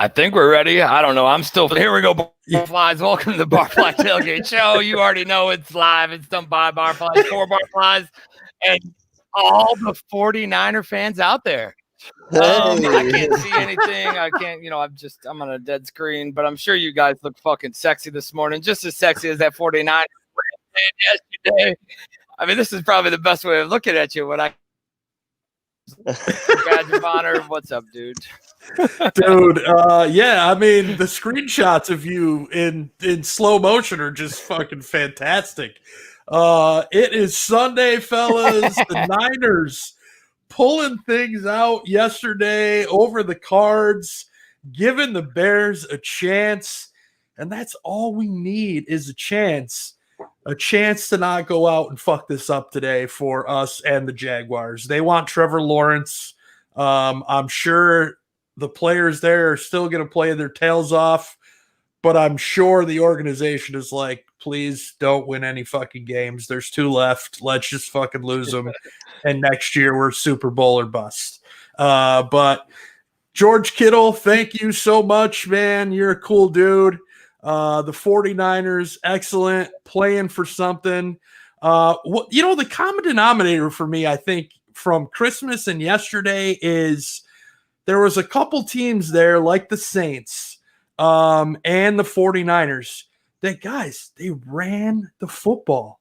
I think we're ready. I don't know. I'm still here. We go, Barflies. Welcome to the Barfly Tailgate Show. You already know it's live. It's done by Barflies, for Barflies, and all the 49er fans out there. I can't see anything. I can't, I'm on a dead screen, but I'm sure you guys look fucking sexy this morning, just as sexy as that 49 yesterday. I mean, this is probably the best way of looking at you when I badge of honor. What's up, dude? Dude, yeah, I mean, the screenshots of you in slow motion are just fucking fantastic. It is Sunday, fellas. The Niners pulling things out yesterday over the Cards, giving the Bears a chance, and that's all we need is a chance to not go out and fuck this up today for us and the Jaguars. They want Trevor Lawrence. I'm sure the players there are still going to play their tails off, but I'm sure the organization is like, please don't win any fucking games. There's 2 left. Let's just fucking lose them. And next year we're Super Bowl or bust. But George Kittle, thank you so much, man. You're a cool dude. The 49ers, excellent, playing for something. The common denominator for me, I think, from Christmas and yesterday is there was a couple teams there like the Saints and the 49ers that, guys, they ran the football.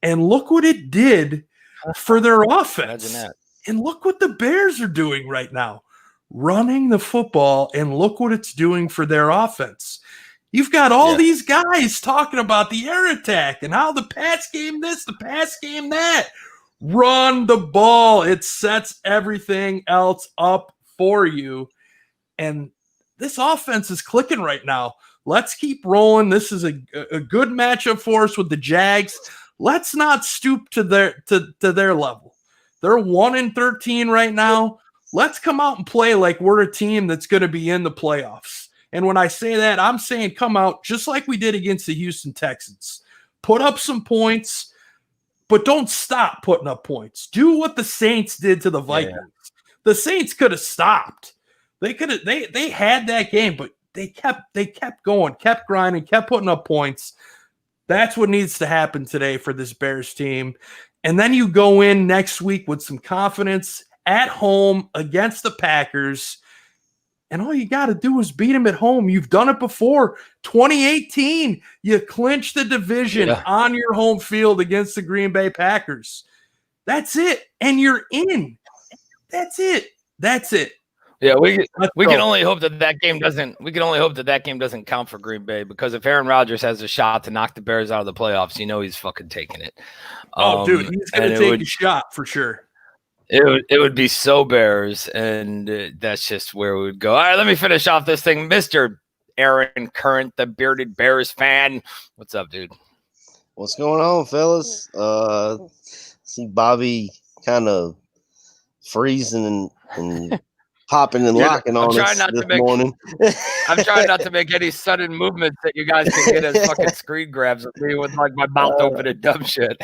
And look what it did for their offense. And look what the Bears are doing right now, running the football, and look what it's doing for their offense. You've got all these guys talking about the air attack and how the pass game this, the pass game that. Run the ball. It sets everything else up for you. And this offense is clicking right now. Let's keep rolling. This is a good matchup for us with the Jags. Let's not stoop to their level. They're 1-13 right now. Let's come out and play like we're a team that's going to be in the playoffs. And when I say that, I'm saying come out just like we did against the Houston Texans. Put up some points, but don't stop putting up points. Do what the Saints did to the Vikings. Yeah. The Saints could have stopped. They could have. They had that game, but they kept going, kept grinding, kept putting up points. That's what needs to happen today for this Bears team. And then you go in next week with some confidence at home against the Packers. And all you got to do is beat them at home. You've done it before. 2018, you clinched the division on your home field against the Green Bay Packers. That's it. And you're in. That's it. Yeah, we can only hope that game doesn't. We can only hope that game doesn't count for Green Bay, because if Aaron Rodgers has a shot to knock the Bears out of the playoffs, he's fucking taking it. Dude, he's going to take a shot for sure. It would be so Bears, and that's just where we would go. All right, let me finish off this thing. Mr. Aaron Current, the bearded Bears fan. What's up, dude? What's going on, fellas? See Bobby kind of freezing and popping and locking on us this morning. I'm trying not to make any sudden movements that you guys can get as fucking screen grabs of me with like my mouth open and dumb shit.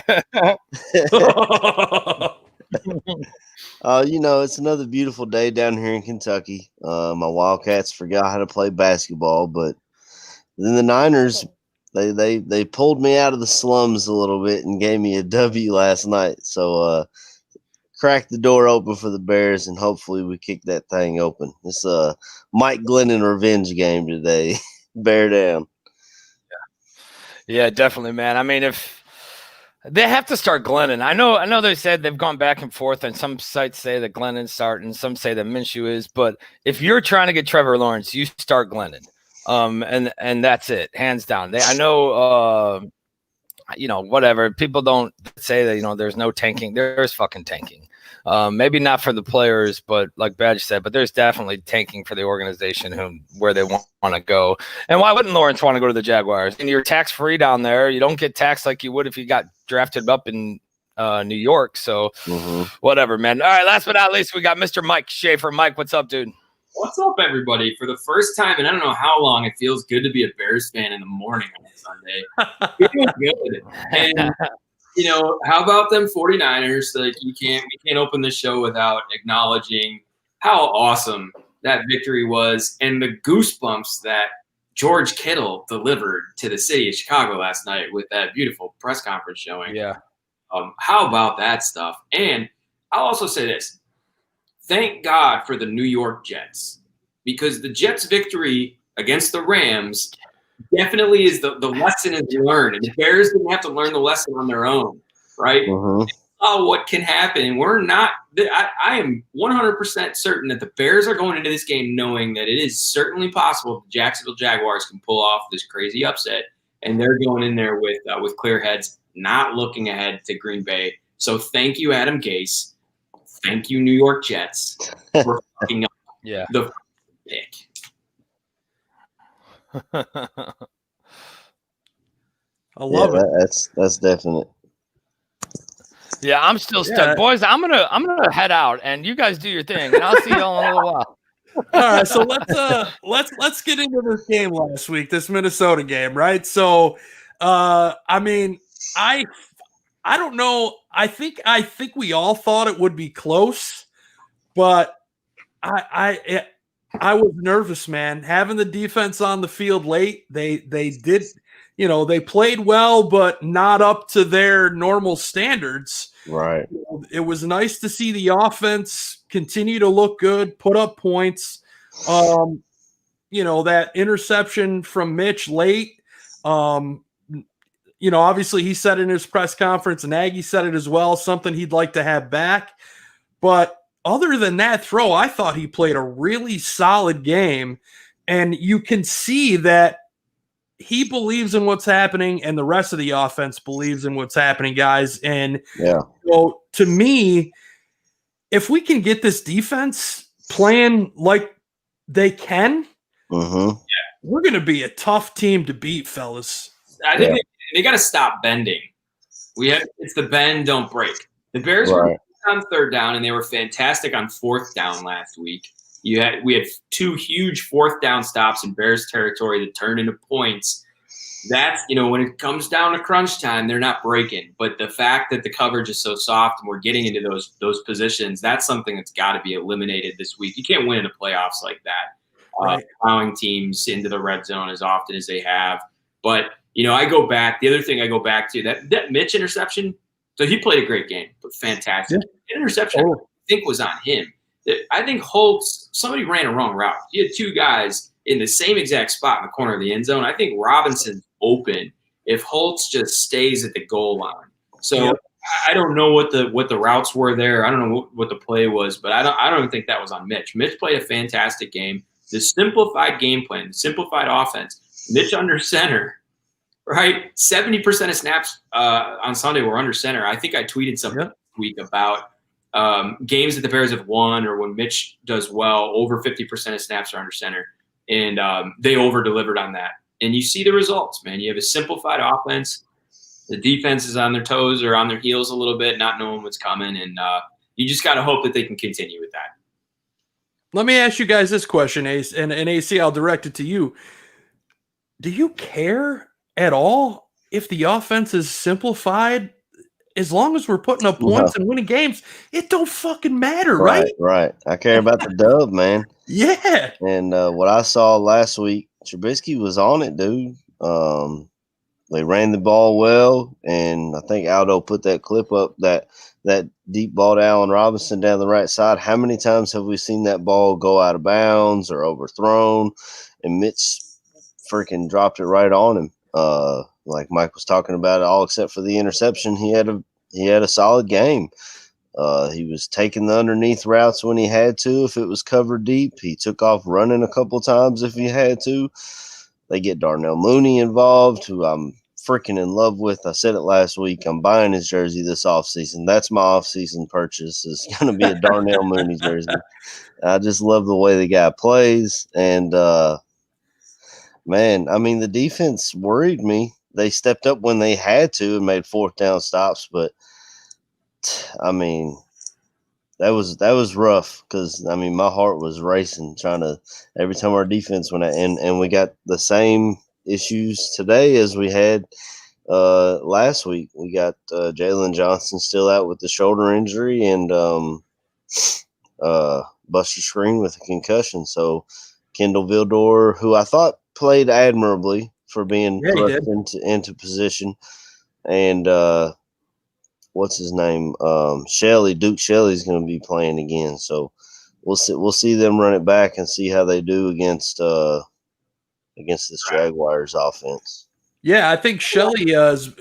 It's another beautiful day down here in Kentucky. My Wildcats forgot how to play basketball, but then the Niners, they pulled me out of the slums a little bit and gave me a W last night. So crack the door open for the Bears, and hopefully we kick that thing open. It's a Mike Glennon revenge game today. Bear down. Yeah, definitely, man. I mean, if they have to start Glennon. I know they said they've gone back and forth, and some sites say that Glennon's starting, some say that Minshew is. But if you're trying to get Trevor Lawrence, you start Glennon. And that's it, hands down. I know, whatever. People don't say that, there's no tanking. There's fucking tanking. Maybe not for the players, but like Badge said, but there's definitely tanking for the organization where they want to go. And why wouldn't Lawrence want to go to the Jaguars? And you're tax free down there. You don't get taxed like you would if you got drafted up in New York. So whatever, man. All right. Last but not least, we got Mr. Mike Shafer. Mike, what's up, dude? What's up, everybody? For the first time, and I don't know how long, it feels good to be a Bears fan in the morning on Sunday. Feeling good. And how about them 49ers? Like we can't open the show without acknowledging how awesome that victory was and the goosebumps that George Kittle delivered to the city of Chicago last night with that beautiful press conference showing. Yeah. How about that stuff? And I'll also say this. Thank God for the New York Jets, because the Jets' victory against the Rams definitely is the lesson is learned. And the Bears didn't have to learn the lesson on their own, right? Mhm. Oh, what can happen? We're not – I am 100% certain that the Bears are going into this game knowing that it is certainly possible the Jacksonville Jaguars can pull off this crazy upset, and they're going in there with clear heads, not looking ahead to Green Bay. So thank you, Adam Gase. Thank you, New York Jets, for fucking up the pick. I love it. That's definite. Yeah, I'm still stuck, boys. I'm gonna head out, and you guys do your thing, and I'll see y'all in a little while. All right, so let's get into this game last week, this Minnesota game, right? So, I mean, I don't know. I think we all thought it would be close, but I was nervous, man. Having the defense on the field late, they did, they played well, but not up to their normal standards. Right. It was nice to see the offense continue to look good, put up points. That interception from Mitch late. Obviously he said in his press conference, and Nagy said it as well, something he'd like to have back. But other than that throw, I thought he played a really solid game. And you can see that he believes in what's happening, and the rest of the offense believes in what's happening, guys. And so to me, if we can get this defense playing like they can, we're going to be a tough team to beat, fellas. I think they got to stop bending. It's the bend, don't break. The Bears were on third down, and they were fantastic on fourth down last week. We had two huge fourth down stops in Bears territory that turned into points. That's, when it comes down to crunch time, they're not breaking. But the fact that the coverage is so soft and we're getting into those positions, that's something that's got to be eliminated this week. You can't win in the playoffs like that, allowing teams into the red zone as often as they have. But, I go back. The other thing I go back to, that Mitch interception, so he played a great game, but fantastic. Yeah. Interception, I think, was on him. I think Holtz, somebody ran a wrong route. He had two guys in the same exact spot in the corner of the end zone. I think Robinson's open if Holtz just stays at the goal line. So I don't know what the routes were there. I don't know what the play was, but I don't think that was on Mitch. Mitch played a fantastic game. The simplified game plan, the simplified offense, Mitch under center, right? 70% of snaps on Sunday were under center. I think I tweeted something this week about games that the Bears have won, or when Mitch does well, over 50% of snaps are under center, and they over-delivered on that. And you see the results, man. You have a simplified offense. The defense is on their toes or on their heels a little bit, not knowing what's coming, and you just got to hope that they can continue with that. Let me ask you guys this question, Ace, and AC, I'll direct it to you. Do you care at all if the offense is simplified? As long as we're putting up points and winning games, it don't fucking matter, right? Right. I care about the dub, man. Yeah. And what I saw last week, Trubisky was on it, dude. They ran the ball well, and I think Aldo put that clip up, that deep ball to Allen Robinson down the right side. How many times have we seen that ball go out of bounds or overthrown, and Mitch freaking dropped it right on him? Like Mike was talking about, all except for the interception, he had a solid game. He was taking the underneath routes when he had to. If it was covered deep, he took off running a couple times if he had to. They get Darnell Mooney involved, who I'm freaking in love with. I said it last week. I'm buying his jersey this offseason. That's my offseason purchase. It's going to be a Darnell Mooney jersey. I just love the way the guy plays. And, man, I mean, the defense worried me. They stepped up when they had to and made fourth down stops. But, I mean, that was rough because, I mean, my heart was racing every time our defense went out. And we got the same issues today as we had last week. We got Jalen Johnson still out with the shoulder injury, and bust your screen with a concussion. So Kendall Vildor, who I thought played admirably for being thrust into position, and what's his name? Duke Shelley's going to be playing again. So we'll see them run it back and see how they do against this Jaguars offense. Yeah, I think Shelley is.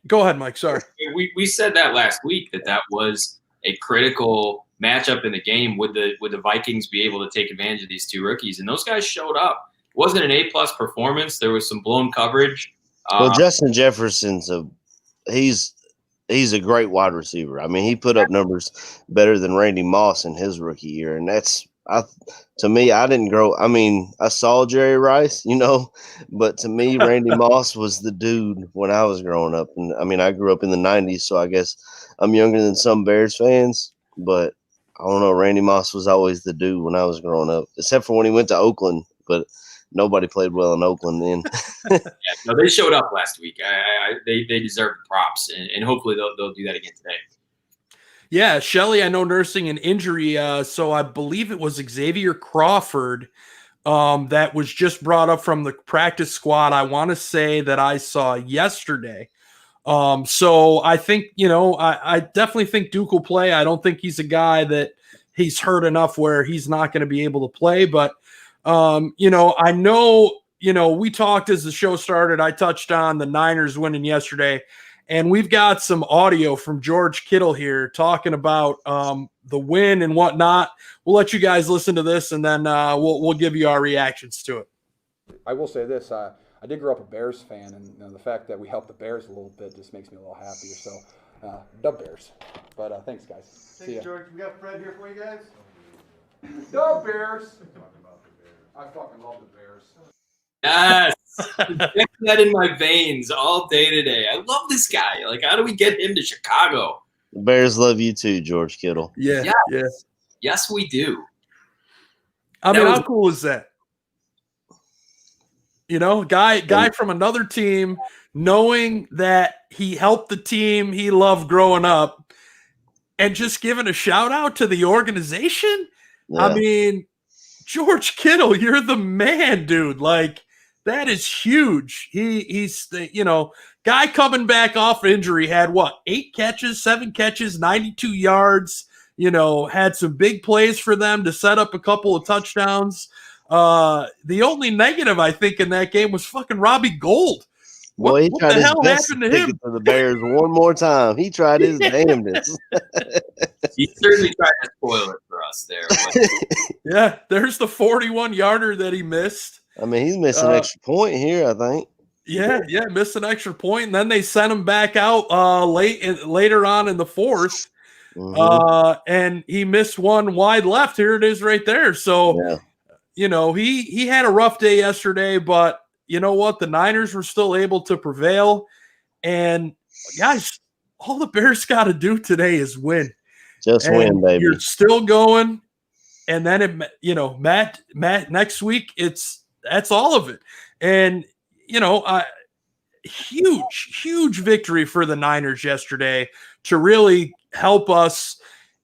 Go ahead, Mike. Sorry. We said that last week that was a critical matchup in the game. Would the Vikings be able to take advantage of these two rookies? And those guys showed up. It wasn't an A+ performance. There was some blown coverage. Well, Justin Jefferson's he's a great wide receiver. I mean, he put up numbers better than Randy Moss in his rookie year, and to me, I didn't grow. I mean, I saw Jerry Rice, but to me, Randy Moss was the dude when I was growing up. And I mean, I grew up in the '90s, so I guess I'm younger than some Bears fans. But I don't know, Randy Moss was always the dude when I was growing up, except for when he went to Oakland. But nobody played well in Oakland then. No, they showed up last week. They deserve props, and hopefully they'll do that again today. Yeah, Shelley, I know, nursing an injury. So I believe it was Xavier Crawford that was just brought up from the practice squad. I want to say that I saw yesterday. So I think, I definitely think Duke will play. I don't think he's a guy that he's hurt enough where he's not going to be able to play. But, I know, we talked as the show started. I touched on the Niners winning yesterday. And we've got some audio from George Kittle here talking about the win and whatnot. We'll let you guys listen to this, and then we'll give you our reactions to it. I will say this. I did grow up a Bears fan, and the fact that we helped the Bears a little bit just makes me a little happier. So, dub Bears. But thanks, guys. Thank you, George. We got Fred here for you guys. Dub Bears. I fucking love the Bears. Yes. Get that in my veins all day today. I love this guy. Like, how do we get him to Chicago? The Bears love you too, George Kittle. Yeah. Yes, we do. How cool is that? Guy from another team, knowing that he helped the team he loved growing up, and just giving a shout out to the organization. Yeah. I mean, George Kittle, you're the man, dude. Like, that is huge. He's guy coming back off injury, had 7 catches, 92 yards, had some big plays for them to set up a couple of touchdowns. The only negative, I think, in that game was fucking Robbie Gold. What the hell happened to him? For the Bears one more time. He tried his damnedest. He certainly tried to spoil it for us there. But. Yeah, there's the 41-yarder that he missed. I mean, he's missing an extra point here, I think. Yeah, missed an extra point, and then they sent him back out later on in the fourth, and he missed one wide left. Here it is right there. So, he had a rough day yesterday, but you know what? The Niners were still able to prevail, and guys, all the Bears got to do today is win. Just win, baby. You're still going, and then Matt, next week that's all of it. And, huge victory for the Niners yesterday to really help us.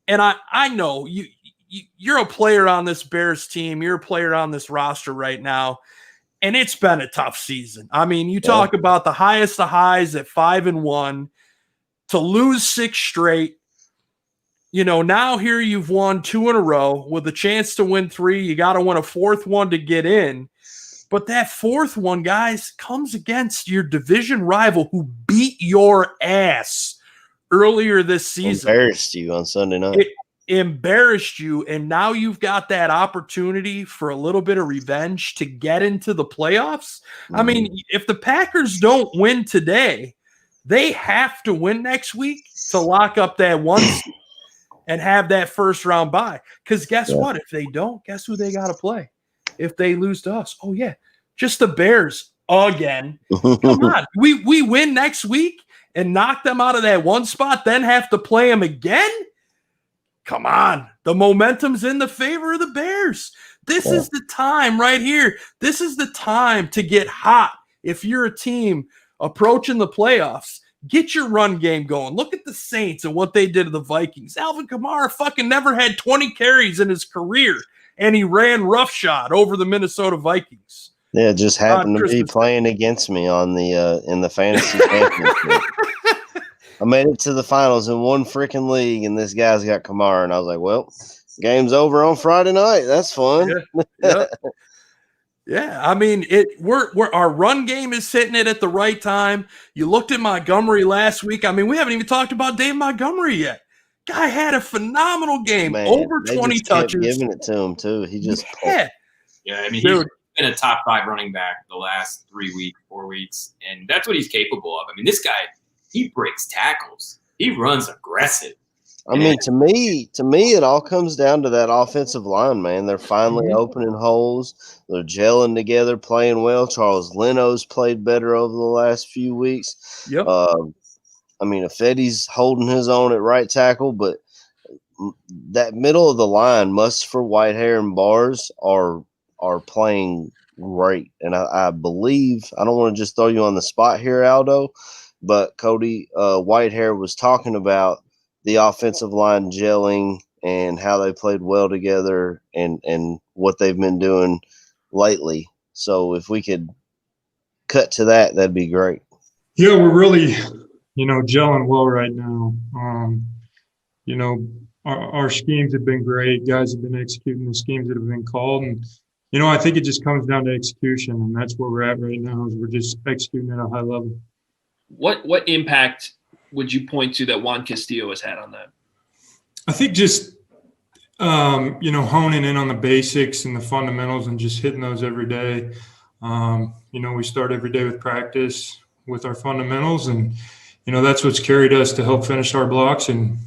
And I know you're a player on this Bears team. You're a player on this roster right now. And it's been a tough season. I mean, you talk about the highest of highs at 5-1 to lose 6 straight. Now here you've won 2 in a row with a chance to win 3. You got to win a 4th one to get in. But that 4th one, guys, comes against your division rival who beat your ass earlier this season. Embarrassed you on Sunday night. Embarrassed you, and now you've got that opportunity for a little bit of revenge to get into the playoffs. I mean, if the Packers don't win today, they have to win next week to lock up that 1 seed and have that first round bye. Because guess what? If they don't, guess who they got to play? If they lose to us. Oh, yeah. Just the Bears again. Come on. We win next week and knock them out of that 1 spot, then have to play them again? Come on. The momentum's in the favor of the Bears. This is the time right here. This is the time to get hot if you're a team approaching the playoffs. Get your run game going. Look at the Saints and what they did to the Vikings. Alvin Kamara fucking never had 20 carries in his career, and he ran roughshod over the Minnesota Vikings. Yeah, it just happened to be playing against me on the in the fantasy championship. I made it to the finals in one freaking league, and this guy's got Kamara, and I was like, well, game's over on Friday night. That's fun. Yeah. Yeah, I mean, we're our run game is hitting it at the right time. You looked at Montgomery last week. I mean, we haven't even talked about Dave Montgomery yet. Guy had a phenomenal game, Man, over they 20 just kept touches. giving it to him too. He just I mean, he's been a top 5 running back the last 3 weeks, 4 weeks, and that's what he's capable of. I mean, this guy, he breaks tackles. He runs aggressive. I mean, to me, it all comes down to that offensive line, man. They're finally opening holes. They're gelling together, playing well. Charles Leno's played better over the last few weeks. Yep. I mean, Ifedi's holding his own at right tackle, but that middle of the line, Mustipher, Whitehair, and Bars are playing great. And I believe, I don't want to just throw you on the spot here, Aldo, but Cody, Whitehair was talking about the offensive line gelling and how they played well together and what they've been doing lately. So if we could cut to that, that'd be great. Yeah, we're really, gelling well right now. Our schemes have been great. Guys have been executing the schemes that have been called. And, I think it just comes down to execution. And that's where we're at right now is we're just executing at a high level. What impact would you point to that Juan Castillo has had on that? I think just, honing in on the basics and the fundamentals and just hitting those every day. We start every day with practice with our fundamentals, and, that's what's carried us to help finish our blocks and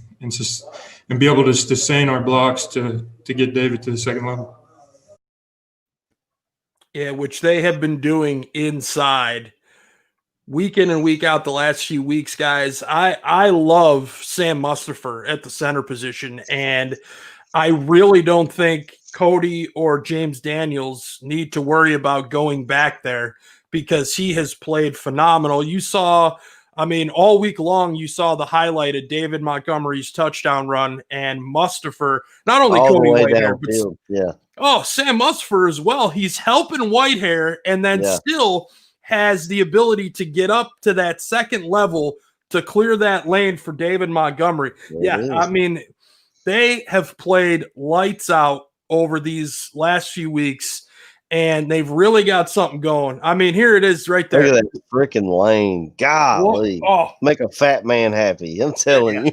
be able to sustain our blocks to get David to the second level. Yeah, which they have been doing inside week in and week out the last few weeks, guys. I love Sam Mustipher at the center position, and I really don't think Cody or James Daniels need to worry about going back there because he has played phenomenal. You saw, all week long, you saw the highlight of David Montgomery's touchdown run and Mustipher, not only all Cody the way Whitehair, downfield. Yeah. Oh, Sam Mustipher as well. He's helping Whitehair and then still has the ability to get up to that second level to clear that lane for David Montgomery. They have played lights out over these last few weeks, and they've really got something going. Here it is right there. Look at that freaking lane. Golly. Make a fat man happy. I'm telling you.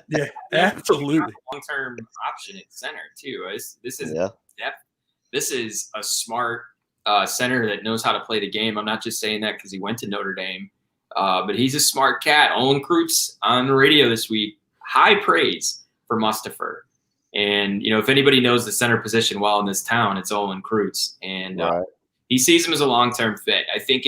Yeah, absolutely. Long-term option at center, too. This is depth. This is a smart center that knows how to play the game. I'm not just saying that because he went to Notre Dame, but he's a smart cat. Owen Krutz on the radio this week, high praise for Mustipher. And, if anybody knows the center position well in this town, it's Owen Krutz. And he sees him as a long-term fit. I think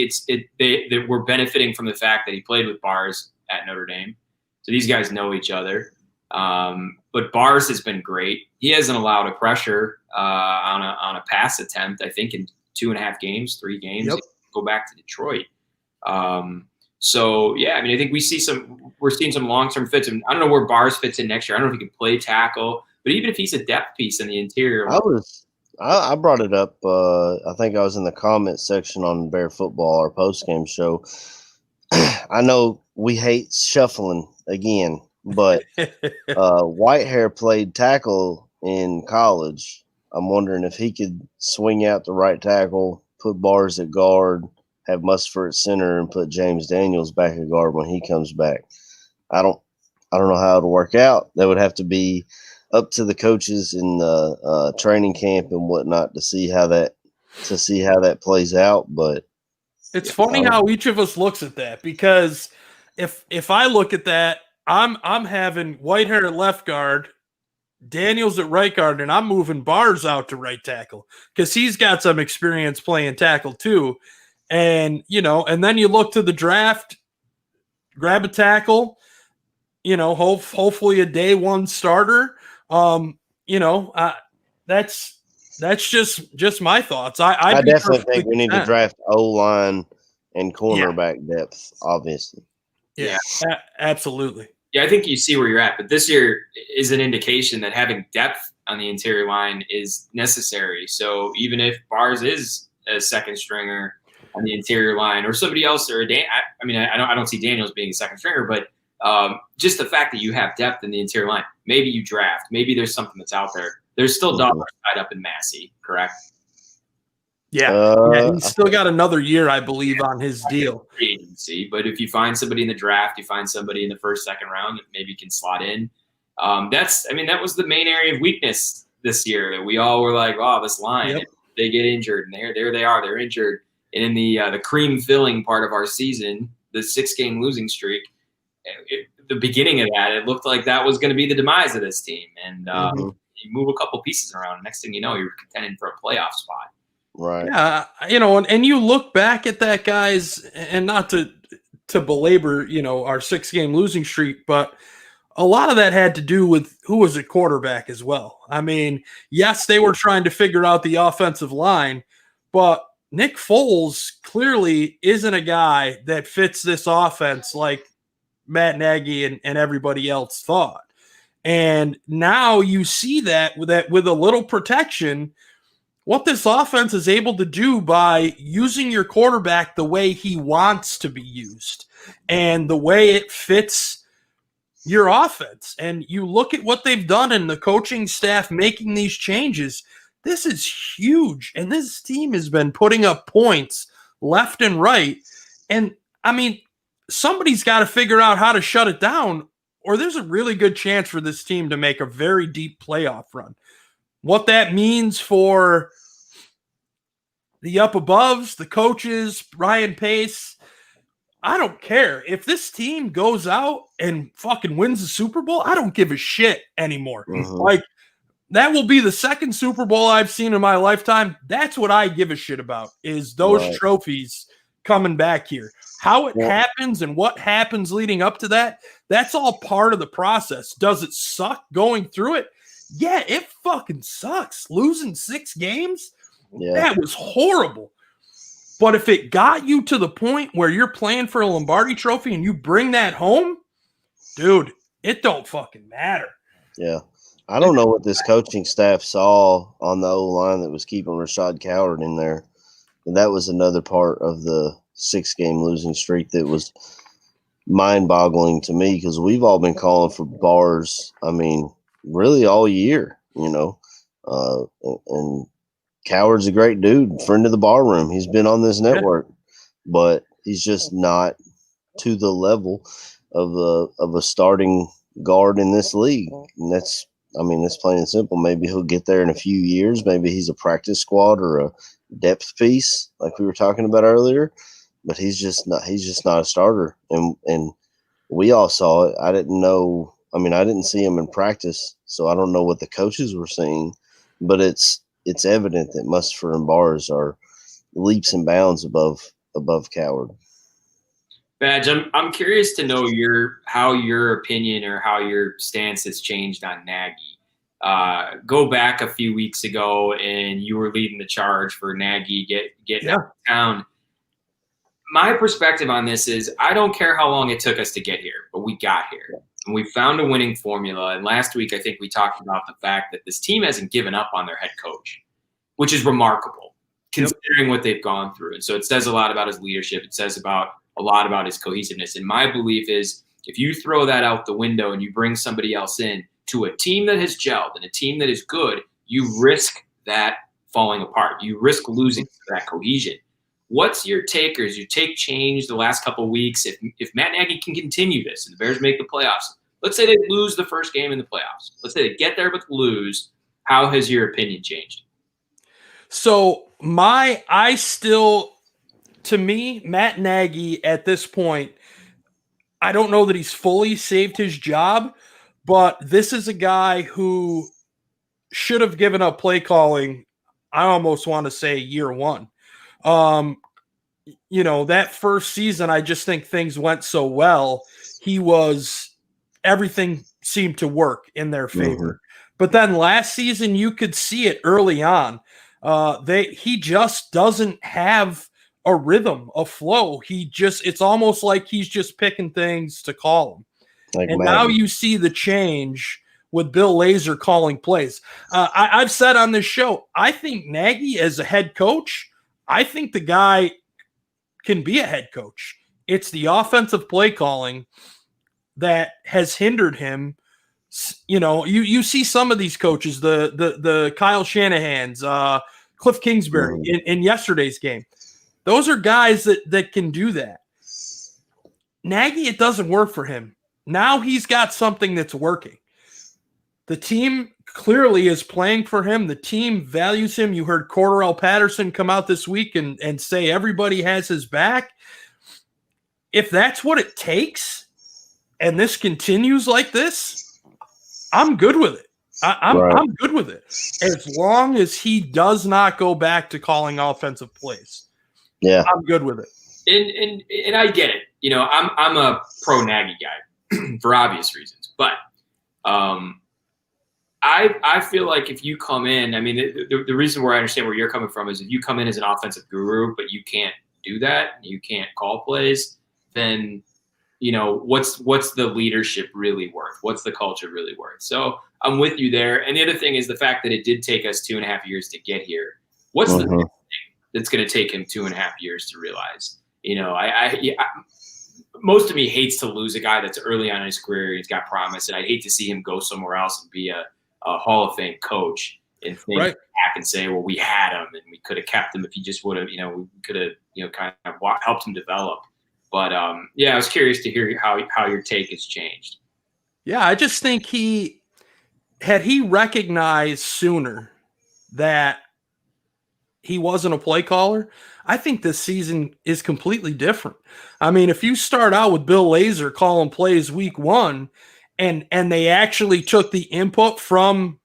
we're benefiting from the fact that he played with Bars at Notre Dame. So these guys know each other. But Bars has been great. He hasn't allowed a pressure on a pass attempt, I think, in 3 games. Go back to Detroit. I think we're seeing some long-term fits. And I don't know where Bars fits in next year. I don't know if he can play tackle, but even if he's a depth piece in the interior. I brought it up. I think I was in the comments section on Bear Football, our post-game show. I know we hate shuffling again, but Whitehair played tackle in college. I'm wondering if he could swing out the right tackle, put Bars at guard, have Mustipher at center, and put James Daniels back at guard when he comes back. I don't know how it'll work out. That would have to be up to the coaches in the training camp and whatnot to see how that plays out. But it's funny how each of us looks at that, because if I look at that, I'm having Whitehair at left guard, Daniels at right guard, and I'm moving Bars out to right tackle because he's got some experience playing tackle too. And, and then you look to the draft, grab a tackle, hopefully a day one starter. That's just my thoughts. I definitely think we need to draft O-line and cornerback depth, obviously. Yeah, absolutely. Yeah, I think you see where you're at, but this year is an indication that having depth on the interior line is necessary. So even if Bars is a second stringer on the interior line, or somebody else, or I don't see Daniels being a second stringer, but just the fact that you have depth in the interior line, maybe you draft, maybe there's something that's out there. There's still dollars tied up in Massey, correct? Yeah, he's still got another year, I believe, on his deal. Free agency, but if you find somebody in the draft, you find somebody in the first, second round that maybe can slot in. That was the main area of weakness this year. That we all were like, "Oh, this line, they get injured, and there they are, they're injured." And in the cream filling part of our season, the 6-game losing streak, the beginning of that, it looked like that was going to be the demise of this team. And you move a couple pieces around, and next thing you know, you're contending for a playoff spot. Right. Yeah, and you look back at that, guys, and not to belabor, our 6-game losing streak, but a lot of that had to do with who was at quarterback as well. I mean, yes, they were trying to figure out the offensive line, but Nick Foles clearly isn't a guy that fits this offense like Matt Nagy and everybody else thought. And now you see that with a little protection, what this offense is able to do by using your quarterback the way he wants to be used and the way it fits your offense. And you look at what they've done in the coaching staff making these changes. This is huge. And this team has been putting up points left and right. And I mean, somebody's got to figure out how to shut it down, or there's a really good chance for this team to make a very deep playoff run. What that means for the up aboves, the coaches, Ryan Pace, I don't care. If this team goes out and fucking wins the Super Bowl, I don't give a shit anymore. Like, that will be the second Super Bowl I've seen in my lifetime. That's what I give a shit about, is those trophies coming back here. How it happens and what happens leading up to that, that's all part of the process. Does it suck going through it? Yeah, it fucking sucks. Losing 6 games, that was horrible. But if it got you to the point where you're playing for a Lombardi trophy and you bring that home, dude, it don't fucking matter. Yeah. I don't know what this coaching staff saw on the O-line that was keeping Rashad Coward in there. And that was another part of the 6-game losing streak that was mind-boggling to me, because we've all been calling for Bars, I mean, really all year, and Coward's a great dude, friend of the bar room. He's been on this network, but he's just not to the level of a starting guard in this league. And that's plain and simple. Maybe he'll get there in a few years. Maybe he's a practice squad or a depth piece, like we were talking about earlier. But he's just not a starter. And we all saw it. I didn't know. I mean, I didn't see him in practice, so I don't know what the coaches were seeing. But it's evident that Mustipher and Bars are leaps and bounds above Coward. Badge, I'm curious to know how your opinion or how your stance has changed on Nagy. Go back a few weeks ago, and you were leading the charge for Nagy getting out of town. My perspective on this is, I don't care how long it took us to get here, but we got here. And we found a winning formula. And last week, I think we talked about the fact that this team hasn't given up on their head coach, which is remarkable considering what they've gone through. And so it says a lot about his leadership. It says a lot about his cohesiveness. And my belief is, if you throw that out the window and you bring somebody else in to a team that has gelled and a team that is good, you risk that falling apart. You risk losing that cohesion. What's your take, or is your take change the last couple of weeks? If Matt Nagy can continue this and the Bears make the playoffs, let's say they lose the first game in the playoffs. Let's say they get there but lose. How has your opinion changed? So to me, Matt Nagy at this point, I don't know that he's fully saved his job, but this is a guy who should have given up play calling, I almost want to say year one. That first season, I just think things went so well. Everything seemed to work in their favor. But then last season, you could see it early on. He just doesn't have a rhythm, a flow. It's almost like he's just picking things to call them. Like and Madden. now you see the change with Bill Lazor calling plays. I've said on this show, I think Nagy as a head coach, I think the guy can be a head coach. It's the offensive play calling that has hindered him. You know, you see some of these coaches, the Kyle Shanahan's, Cliff Kingsbury in yesterday's game. Those are guys that can do that. Nagy, it doesn't work for him. Now he's got something that's working. The team clearly is playing for him. The team values him. You heard Cordarrelle Patterson come out this week and say everybody has his back. If that's what it takes and this continues like this, I'm good with it. I'm good with it. As long as he does not go back to calling offensive plays. Yeah. I'm good with it. And I get it. You know, I'm a pro Nagy guy for obvious reasons. But I feel like if you come in, I mean, the reason where I understand where you're coming from is if you come in as an offensive guru, but you can't do that, you can't call plays, then, you know, what's the leadership really worth? What's the culture really worth? So I'm with you there. And the other thing is the fact that it did take us 2.5 years to get here. What's the thing that's going to take him 2.5 years to realize? You know, most of me hates to lose a guy that's early on in his career. He's got promise, and I'd hate to see him go somewhere else and be a Hall of Fame coach and think back and say, well, we had him and we could have kept him if he just would have, you know, we could have, you know, kind of helped him develop. But yeah, I was curious to hear how your take has changed. Yeah, I just think had he recognized sooner that he wasn't a play caller, I think this season is completely different. I mean, if you start out with Bill Lazor calling plays week one and they actually took the input from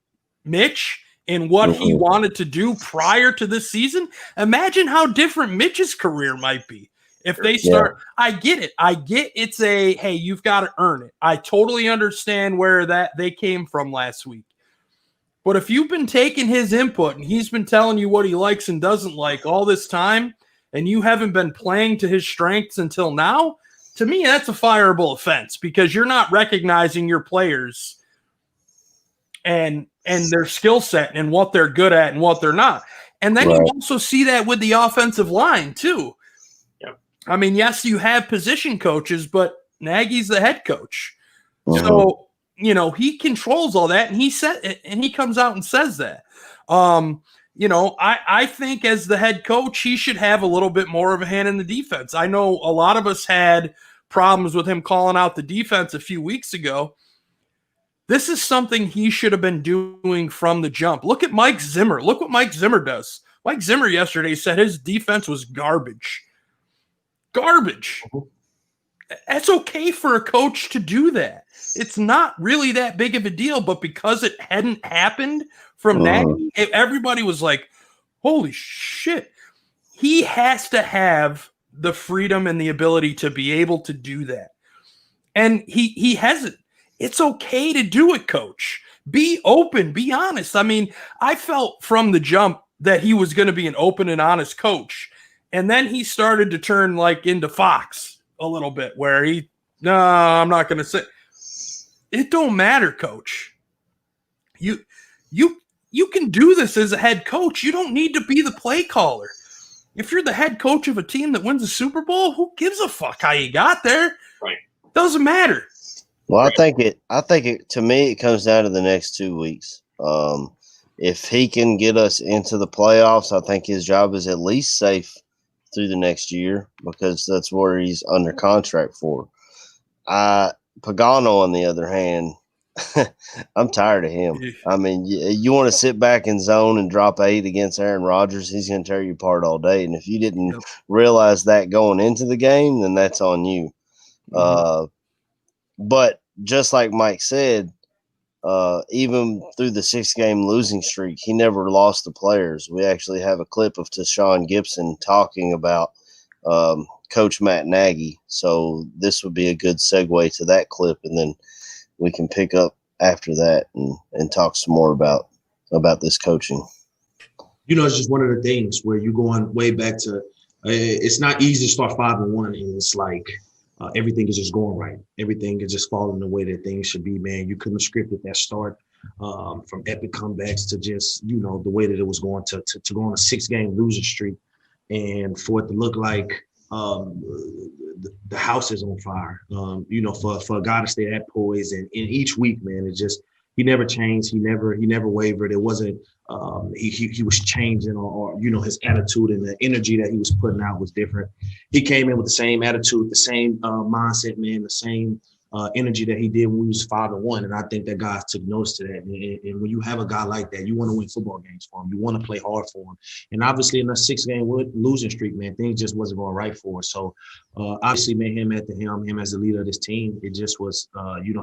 Mitch and what he wanted to do prior to this season, imagine how different Mitch's career might be. If they start, I get it. I get it's hey, you've got to earn it. I totally understand where they came from last week. But if you've been taking his input and he's been telling you what he likes and doesn't like all this time, and you haven't been playing to his strengths until now, to me, that's a fireable offense because you're not recognizing your players and their skill set and what they're good at and what they're not. And then you also see that with the offensive line too. I mean, yes, you have position coaches, but Nagy's the head coach. So, you know, he controls all that, and he comes out and says that. You know, I think as the head coach, he should have a little bit more of a hand in the defense. I know a lot of us had problems with him calling out the defense a few weeks ago. This is something he should have been doing from the jump. Look at Mike Zimmer. Look what Mike Zimmer does. Mike Zimmer yesterday said his defense was garbage. Garbage. That's okay for a coach to do that. It's not really that big of a deal, but because it hadn't happened from Nagy, everybody was like, holy shit. He has to have the freedom and the ability to be able to do that. And he hasn't. It's okay to do it, coach. Be open, be honest. I mean, I felt from the jump that he was going to be an open and honest coach. And then he started to turn like into Fox a little bit where I'm not going to say it. Don't matter, coach. You can do this as a head coach. You don't need to be the play caller. If you're the head coach of a team that wins a Super Bowl, who gives a fuck how you got there? Right. Doesn't matter. Well, I think it to me, it comes down to the next 2 weeks. If he can get us into the playoffs, I think his job is at least safe through the next year because that's where he's under contract for. Pagano, on the other hand, I'm tired of him. I mean, you want to sit back in zone and drop 8 against Aaron Rodgers, he's going to tear you apart all day. And if you didn't realize that going into the game, then that's on you. But just like Mike said, even through the 6-game losing streak, he never lost the players. We actually have a clip of Tashawn Gibson talking about Coach Matt Nagy. So this would be a good segue to that clip, and then we can pick up after that and talk some more about this coaching. You know, it's just one of the things where you're going way back to it's not easy to start 5-1 and it's like everything is just going right. Everything is just falling the way that things should be, man. You couldn't have scripted that start from epic comebacks to just, the way that it was going to go on a 6-game losing streak and for it to look like the house is on fire. For a guy to stay that poised and in each week, man, it just he never changed. He never wavered. It wasn't he was changing or his attitude and the energy that he was putting out was different. He came in with the same attitude, the same mindset, man, the same energy that he did when we was 5-1. And I think that guys took notice to that. And when you have a guy like that, you want to win football games for him. You want to play hard for him. And obviously in a 6-game losing streak, man, things just wasn't going right for us. So obviously, man, him at the helm, him as the leader of this team, it just was,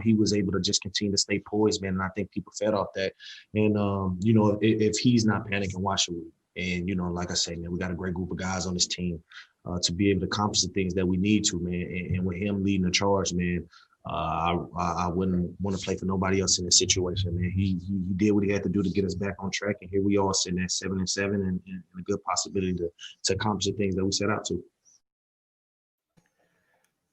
he was able to just continue to stay poised, man. And I think people fed off that. And, if he's not panicking, why should we? And, like I say, man, we got a great group of guys on this team to be able to accomplish the things that we need to, man. And with him leading the charge, man, I wouldn't want to play for nobody else in this situation, man. He did what he had to do to get us back on track, and here we are sitting at 7-7 and a good possibility to accomplish the things that we set out to.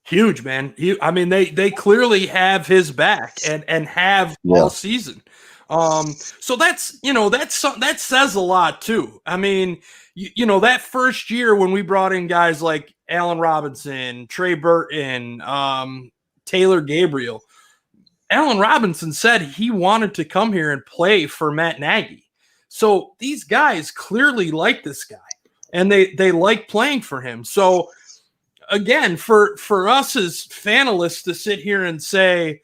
Huge, man. They clearly have his back and have all season. So that says a lot too. I mean, that first year when we brought in guys like Allen Robinson, Trey Burton, Taylor Gabriel, Allen Robinson said he wanted to come here and play for Matt Nagy. So these guys clearly like this guy and they like playing for him. So again, for us as fanalists to sit here and say,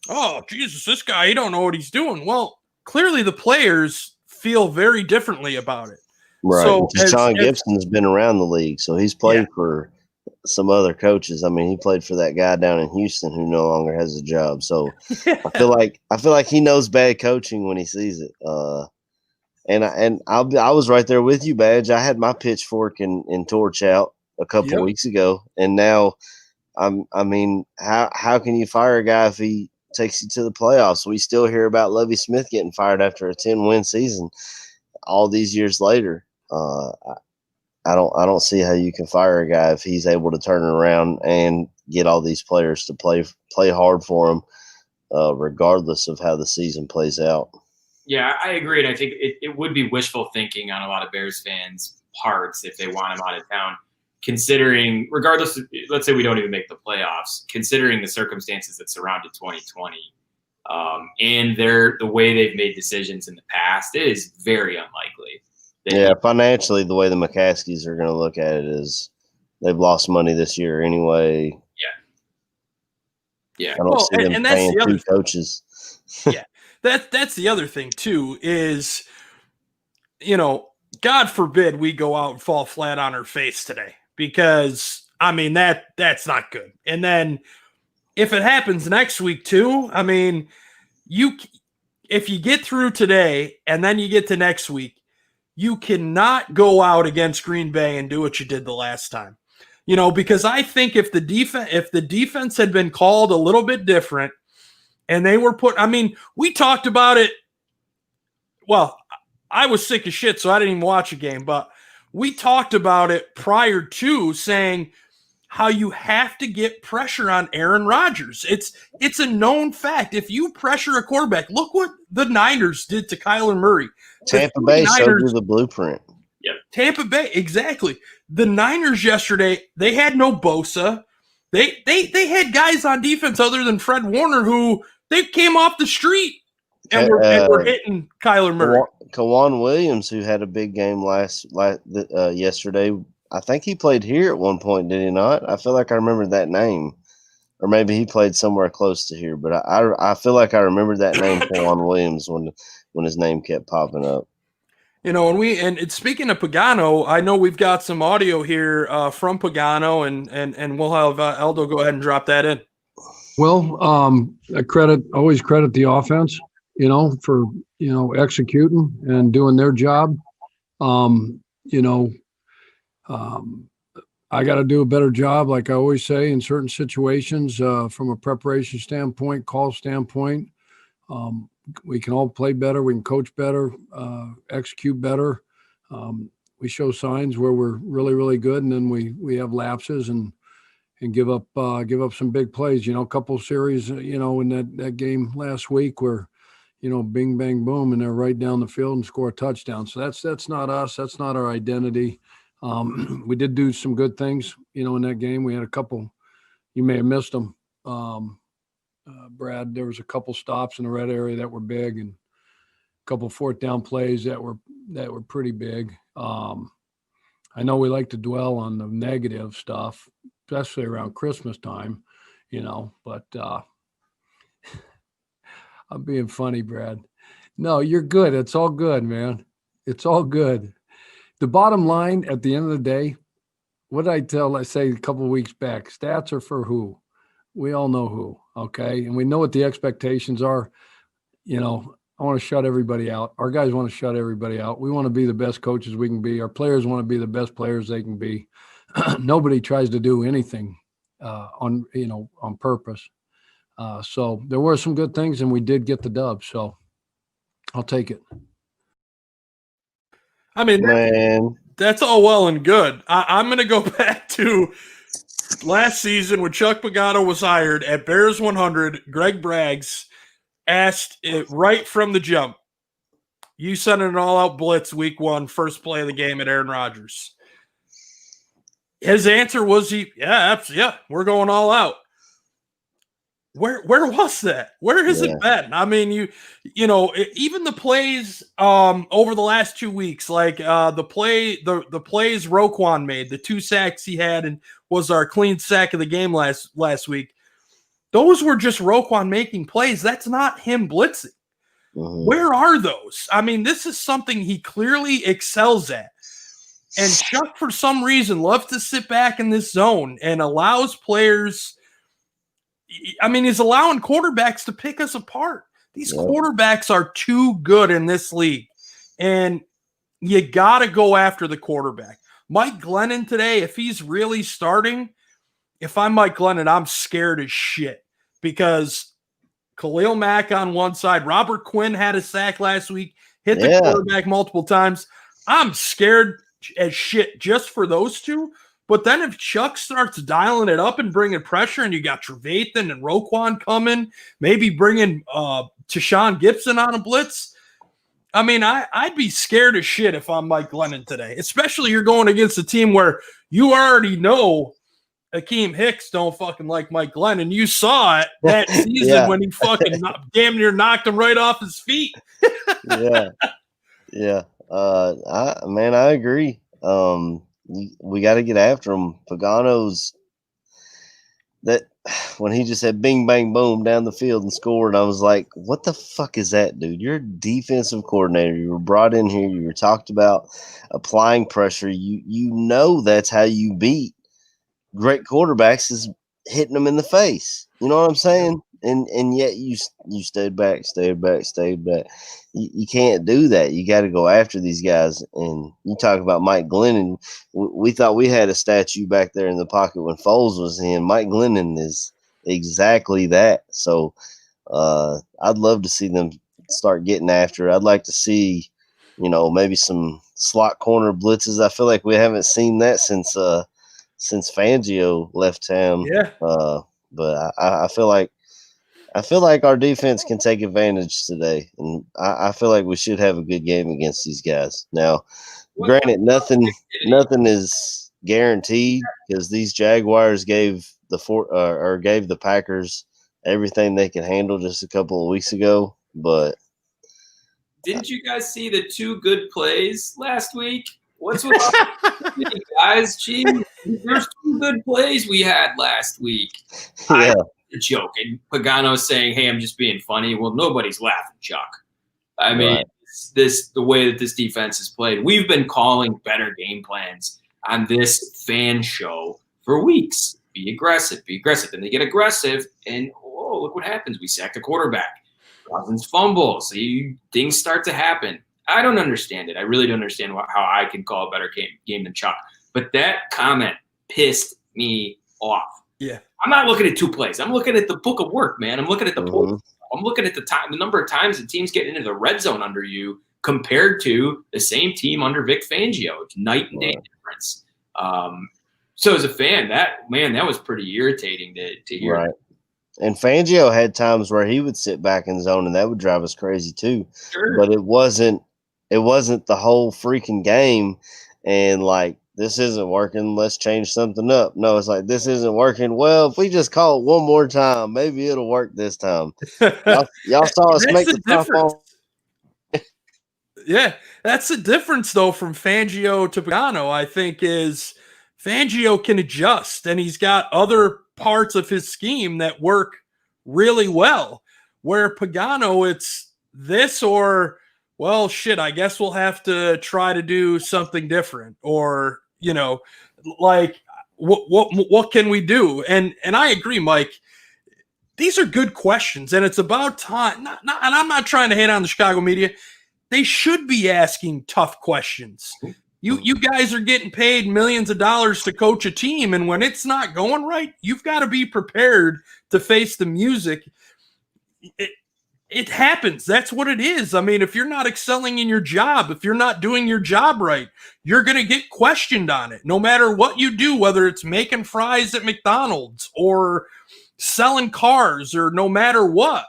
oh, Jesus, this guy, he don't know what he's doing. Well, clearly the players feel very differently about it. Right. So John Gibson's been around the league, so he's played for some other coaches. I mean, he played for that guy down in Houston who no longer has a job. So I feel like he knows bad coaching when he sees it. And I was right there with you, Badge. I had my pitchfork and torch out a couple weeks ago, and now I mean, how can you fire a guy if he takes you to the playoffs? We still hear about Lovie Smith getting fired after a 10-win season all these years later. I don't see how you can fire a guy if he's able to turn it around and get all these players to play hard for him, regardless of how the season plays out. Yeah, I agree. And I think it would be wishful thinking on a lot of Bears fans' parts if they want him out of town, considering, regardless of, let's say we don't even make the playoffs, considering the circumstances that surrounded 2020 and the way they've made decisions in the past, it is very unlikely. Yeah, financially, the way the McCaskies are going to look at it is they've lost money this year anyway. Yeah. I don't see them paying two coaches. Yeah, that's the other thing too is, God forbid we go out and fall flat on our face today, because I mean that's not good. And then if it happens next week too, I mean, if you get through today and then you get to next week, you cannot go out against Green Bay and do what you did the last time, because I think if the defense had been called a little bit different and they were we talked about it. Well, I was sick as shit, so I didn't even watch a game, but we talked about it prior to saying how you have to get pressure on Aaron Rodgers. It's a known fact. If you pressure a quarterback, look what the Niners did to Kyler Murray. Tampa Bay showed you the blueprint. Yep. Tampa Bay, exactly. The Niners yesterday, they had no Bosa. They had guys on defense other than Fred Warner who they came off the street and were hitting Kyler Murray. Kawan Williams, who had a big game yesterday, I think he played here at one point, did he not? I feel like I remember that name. Or maybe he played somewhere close to here, but I feel like I remember that name, Kawan Williams, when his name kept popping up. And speaking of Pagano, I know we've got some audio here from Pagano, and we'll have Aldo go ahead and drop that in. Well, I always credit the offense, for executing and doing their job. I got to do a better job, like I always say, in certain situations from a preparation standpoint, call standpoint. We can all play better. We can coach better, execute better. show signs where we're really, really good, and then we have lapses and give up some big plays. A couple series, in that game last week where, bing, bang, boom, and they're right down the field and score a touchdown. So that's not us. That's not our identity. We did do some good things, in that game. We had a couple, you may have missed them. Brad, there was a couple stops in the red area that were big, and a couple fourth down plays that were pretty big. I know we like to dwell on the negative stuff, especially around Christmas time, but I'm being funny, Brad. No, you're good. It's all good, man. It's all good. The bottom line at the end of the day, what did I say a couple of weeks back? Stats are for who? We all know who, okay? And we know what the expectations are. I want to shut everybody out. Our guys want to shut everybody out. We want to be the best coaches we can be. Our players want to be the best players they can be. Nobody tries to do anything on purpose. So there were some good things, and we did get the dub. So I'll take it. I mean, Man, that's all well and good. I'm going to go back to last season when Chuck Pagano was hired at Bears 100. Greg Braggs asked it right from the jump. You sent an all-out blitz week 1, first play of the game at Aaron Rodgers. His answer was, yeah, we're going all out. Where was that? Where has it been? I mean, even the plays over the last 2 weeks, like the plays Roquan made, the 2 sacks he had, and was our clean sack of the game last week. Those were just Roquan making plays. That's not him blitzing. Mm-hmm. Where are those? I mean, this is something he clearly excels at. And Chuck, for some reason, loves to sit back in this zone and allows players. I mean, he's allowing quarterbacks to pick us apart. These quarterbacks are too good in this league. And you got to go after the quarterback. Mike Glennon today, if he's really starting, if I'm Mike Glennon, I'm scared as shit because Khalil Mack on one side, Robert Quinn had a sack last week, hit the quarterback multiple times. I'm scared as shit just for those two. But then if Chuck starts dialing it up and bringing pressure, and you got Trevathan and Roquan coming, maybe bringing Tashawn Gibson on a blitz, I mean, I'd be scared as shit if I'm Mike Glennon today, especially you're going against a team where you already know Akeem Hicks don't fucking like Mike Glennon. You saw it that season when he fucking damn near knocked him right off his feet. Yeah. I agree. We got to get after him. Pagano's that when he just said bing, bang, boom down the field and scored, I was like, what the fuck is that, dude? You're a defensive coordinator. You were brought in here. You were talked about applying pressure. You know that's how you beat great quarterbacks is hitting them in the face. You know what I'm saying? And yet you stayed back. You can't do that. You got to go after these guys. And you talk about Mike Glennon. We thought we had a statue back there in the pocket when Foles was in. Mike Glennon is exactly that. So I'd love to see them start getting after it. I'd like to see, maybe some slot corner blitzes. I feel like we haven't seen that since Fangio left town. Yeah. But I feel like our defense can take advantage today, and I feel like we should have a good game against these guys. Now, granted, nothing is guaranteed because these Jaguars gave the Packers everything they could handle just a couple of weeks ago. But didn't you guys see the 2 good plays last week? What's with you guys? Gee, there's 2 good plays we had last week. Yeah. A joke, and Pagano's saying, "Hey, I'm just being funny." Well, nobody's laughing, Chuck. I mean, the way that this defense is played, we've been calling better game plans on this fan show for weeks. Be aggressive. Then they get aggressive, and look what happens. We sack the quarterback. Cousins fumbles. Things start to happen. I don't understand it. I really don't understand how I can call a better game than Chuck. But that comment pissed me off. Yeah. I'm not looking at 2 plays. I'm looking at the book of work, man. I'm looking at the points. I'm looking at the number of times the team's getting into the red zone under you compared to the same team under Vic Fangio. It's night and day difference. So as a fan, that was pretty irritating to hear. Right. And Fangio had times where he would sit back in zone, and that would drive us crazy too. Sure. But it wasn't the whole freaking game. And like, this isn't working, let's change something up. No, it's like, this isn't working. Well, if we just call it one more time, maybe it'll work this time. Y'all saw us make the tough on. Yeah, that's the difference, though, from Fangio to Pagano, I think, is Fangio can adjust, and he's got other parts of his scheme that work really well. Where Pagano, it's this or, well, shit, I guess we'll have to try to do something different. Or, you know, like, what can we do? And I agree, Mike. These are good questions, and it's about time. And I'm not trying to hate on the Chicago media. They should be asking tough questions. You guys are getting paid millions of dollars to coach a team, and when it's not going right, you've got to be prepared to face the music. It happens. That's what it is. I mean, if you're not excelling in your job, if you're not doing your job right, you're going to get questioned on it. No matter what you do, whether it's making fries at McDonald's or selling cars or no matter what.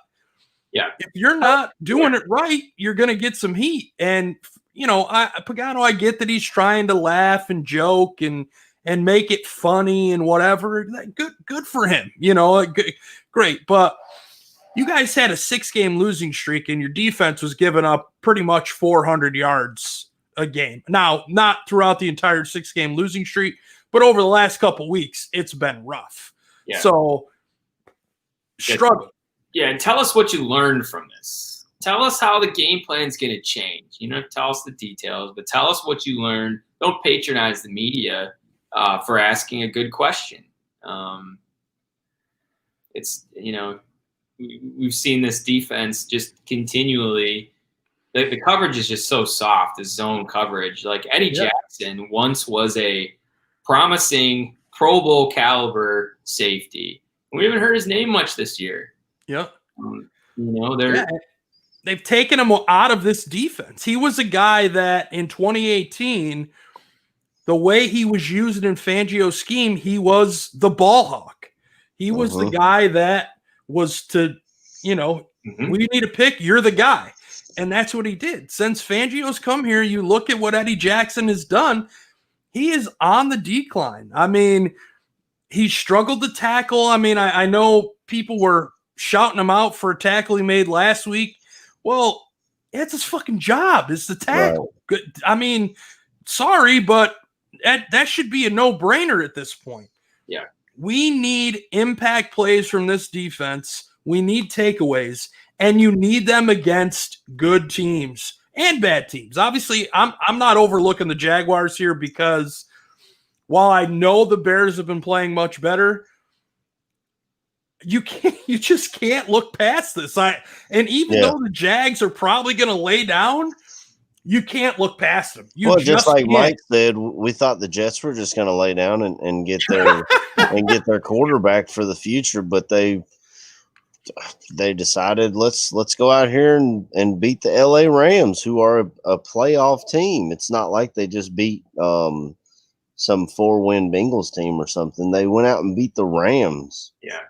Yeah. If you're not doing it right, you're going to get some heat. And, you know, Pagano, I get that he's trying to laugh and joke and make it funny and whatever. Good for him. You know, great. But you guys had a 6-game losing streak and your defense was giving up pretty much 400 yards a game. Now, not throughout the entire 6-game losing streak, but over the last couple weeks, it's been rough. Yeah. So, struggle. Yeah, and tell us what you learned from this. Tell us how the game plan is going to change. You know, tell us the details, but tell us what you learned. Don't patronize the media for asking a good question. It's, you know, we've seen this defense just continually. The coverage is just so soft, the zone coverage. Like Eddie Jackson once was a promising Pro Bowl caliber safety. We haven't heard his name much this year. Yep. You know, they've taken him out of this defense. He was a guy that in 2018, the way he was used in Fangio's scheme, he was the ball hawk. He was the guy that was to, you know, we need a pick, you're the guy. And that's what he did. Since Fangio's come here, you look at what Eddie Jackson has done, he is on the decline. I mean, he struggled to tackle. I mean, I know people were shouting him out for a tackle he made last week. Well, it's his fucking job. It's the tackle. Right. I mean, sorry, but that should be a no-brainer at this point. Yeah. We need impact plays from this defense. We need takeaways, and you need them against good teams and bad teams. Obviously, I'm not overlooking the Jaguars here because while I know the Bears have been playing much better, you just can't look past this. And even though the Jags are probably going to lay down, you can't look past them. Just like Mike said, we thought the Jets were just going to lay down and get their and get their quarterback for the future, but they decided let's go out here and beat the LA Rams, who are a playoff team. It's not like they just beat some 4-win Bengals team or something. They went out and beat the Rams. Yeah.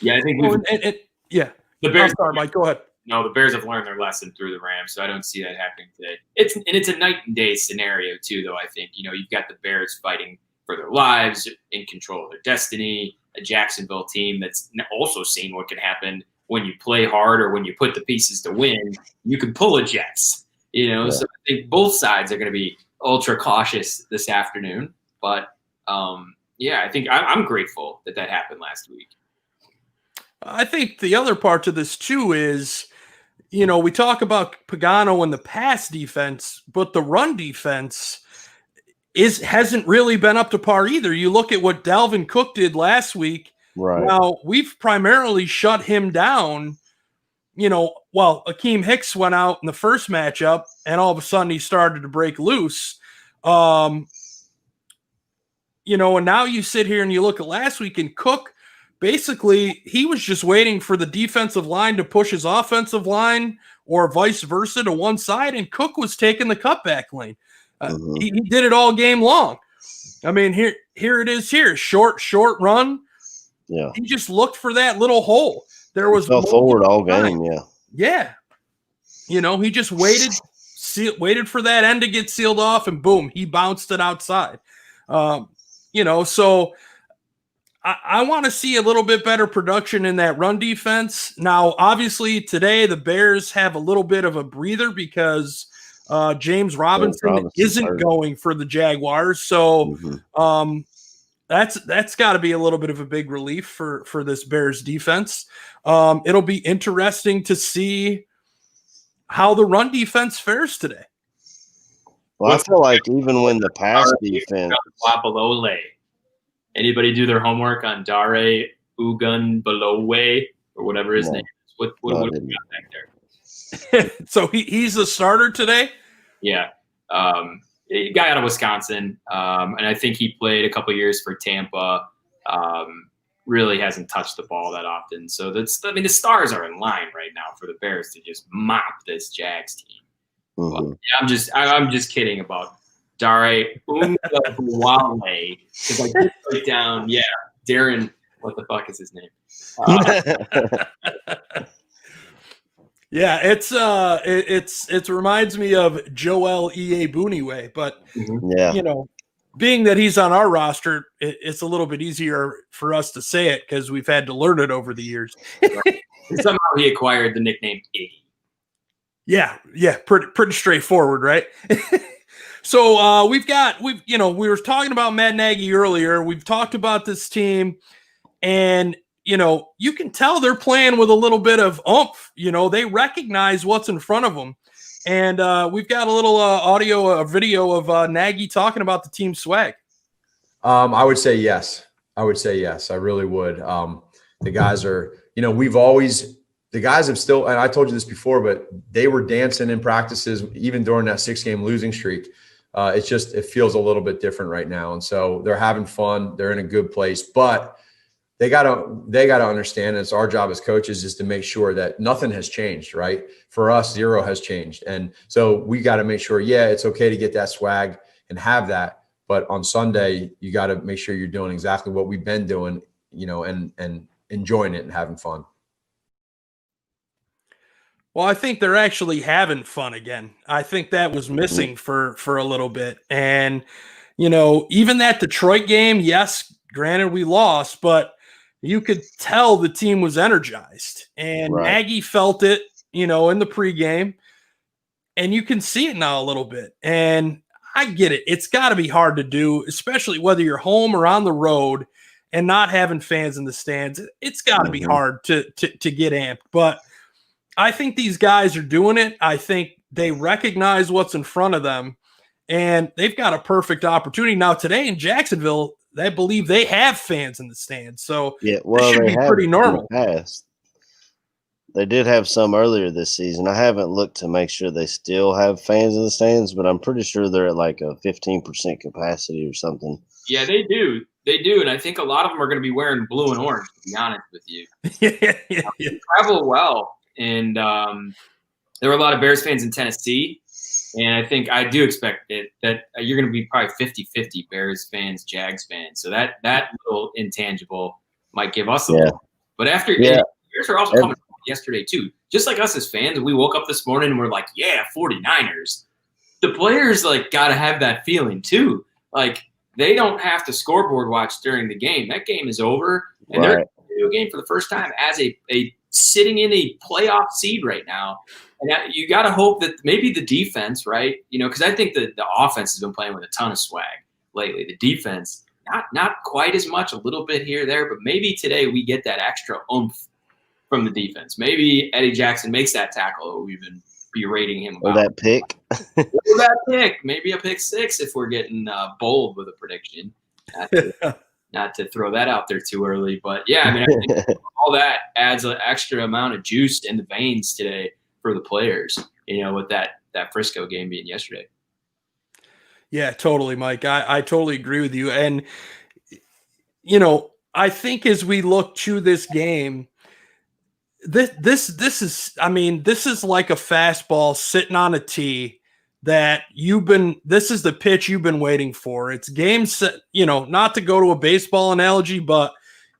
Yeah, I think the Bears. Sorry, Mike, go ahead. No, the Bears have learned their lesson through the Rams, so I don't see that happening today. It's a night and day scenario too, though. I think, you know, you've got the Bears fighting for their lives, in control of their destiny. A Jacksonville team that's also seen what can happen when you play hard or when you put the pieces to win. You can pull a Jets, you know. So I think both sides are going to be ultra cautious this afternoon. But I think I'm grateful that happened last week. I think the other part to this too is, you know, we talk about Pagano and the pass defense, but the run defense hasn't really been up to par either. You look at what Dalvin Cook did last week. Right. Now, we've primarily shut him down. You know, well, Akeem Hicks went out in the first matchup, and all of a sudden he started to break loose. You know, and now you sit here and you look at last week, and Cook basically he was just waiting for the defensive line to push his offensive line or vice versa to one side, and Cook was taking the cutback lane. He did it all game long. I mean, here it is here. Short run. Yeah. He just looked for that little hole. There was fell forward all game, yeah. Yeah. You know, he just waited for that end to get sealed off, and boom, he bounced it outside. You know, so I want to see a little bit better production in that run defense. Now, obviously, today the Bears have a little bit of a breather because James Robinson isn't hurt. going for the Jaguars. So that's got to be a little bit of a big relief for this Bears defense. It'll be interesting to see how the run defense fares today. Well, I feel like even when the pass defense Wapalole. Anybody do their homework on Dare Ugunbalowe or whatever his name is? What we got back there? So he's the starter today? Yeah. A guy out of Wisconsin. And I think he played a couple years for Tampa. Really hasn't touched the ball that often. So the stars are in line right now for the Bears to just mop this Jags team. But, yeah, I'm just kidding about Dare Ugunbalowe because I did write down, Darren, what the fuck is his name? Yeah, it reminds me of Joel E.A. Booniway, but you know, being that he's on our roster, it's a little bit easier for us to say it because we've had to learn it over the years. Somehow he acquired the nickname Iggy. Yeah, pretty straightforward, right? So we were talking about Matt Nagy earlier. We've talked about this team, and you know, you can tell they're playing with a little bit of oomph. You know, they recognize what's in front of them, and we've got a little video of Nagy talking about the team swag. I would say yes. I really would. The guys are, you know, the guys have still, and I told you this before, but they were dancing in practices even during that 6-game losing streak. It feels a little bit different right now. And so they're having fun. They're in a good place, but they got to understand, and it's our job as coaches is to make sure that nothing has changed, right? For us, zero has changed. And so we got to make sure, it's okay to get that swag and have that. But on Sunday, you got to make sure you're doing exactly what we've been doing, you know, and enjoying it and having fun. Well, I think they're actually having fun again. I think that was missing for a little bit. And, you know, even that Detroit game, yes, granted we lost, but you could tell the team was energized. And Nagy felt it, you know, in the pregame. And you can see it now a little bit. And I get it. It's got to be hard to do, especially whether you're home or on the road and not having fans in the stands. It's got to be hard to get amped. But I think these guys are doing it. I think they recognize what's in front of them, and they've got a perfect opportunity. Now, today in Jacksonville, they believe they have fans in the stands. So it should be pretty normal. They did have some earlier this season. I haven't looked to make sure they still have fans in the stands, but I'm pretty sure they're at like a 15% capacity or something. Yeah, they do. They do. And I think a lot of them are going to be wearing blue and orange, to be honest with you. They travel well. And there were a lot of Bears fans in Tennessee. And I do expect that you're going to be probably 50-50 Bears fans, Jags fans. So that little intangible might give us a little. But Bears are also coming yesterday too. Just like us as fans, we woke up this morning and we're like, 49ers. The players got to have that feeling too. They don't have to scoreboard watch during the game. That game is over. And they're in a video game for the first time as a sitting in a playoff seed right now. And you got to hope that maybe the defense, right? You know, because I think the offense has been playing with a ton of swag lately. The defense, not quite as much, a little bit here or there, but maybe today we get that extra oomph from the defense. Maybe Eddie Jackson makes that tackle. We've been berating him about. Or that pick. Maybe a pick six if we're getting bold with a prediction. Not to throw that out there too early, but I think all that adds an extra amount of juice in the veins today for the players, you know, with that Frisco game being yesterday. Yeah, totally, Mike. I totally agree with you. And, you know, I think as we look to this game, this is, I mean, this is like a fastball sitting on a tee that this is the pitch you've been waiting for. It's game set, not to go to a baseball analogy, but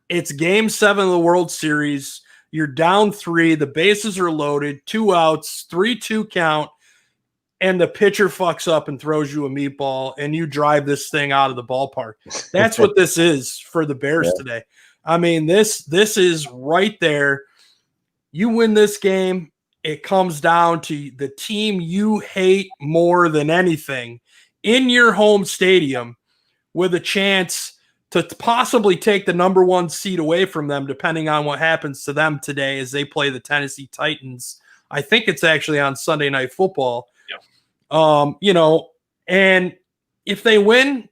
it's game 7 of the World Series. You're down 3, the bases are loaded, 2 outs, 3-2 count, and the pitcher fucks up and throws you a meatball, and you drive this thing out of the ballpark. That's what this is for the Bears today. I mean, this is right there. You win this game, it comes down to the team you hate more than anything in your home stadium with a chance to possibly take the number 1 seed away from them, depending on what happens to them today as they play the Tennessee Titans. I think it's actually on Sunday Night Football. And if they win,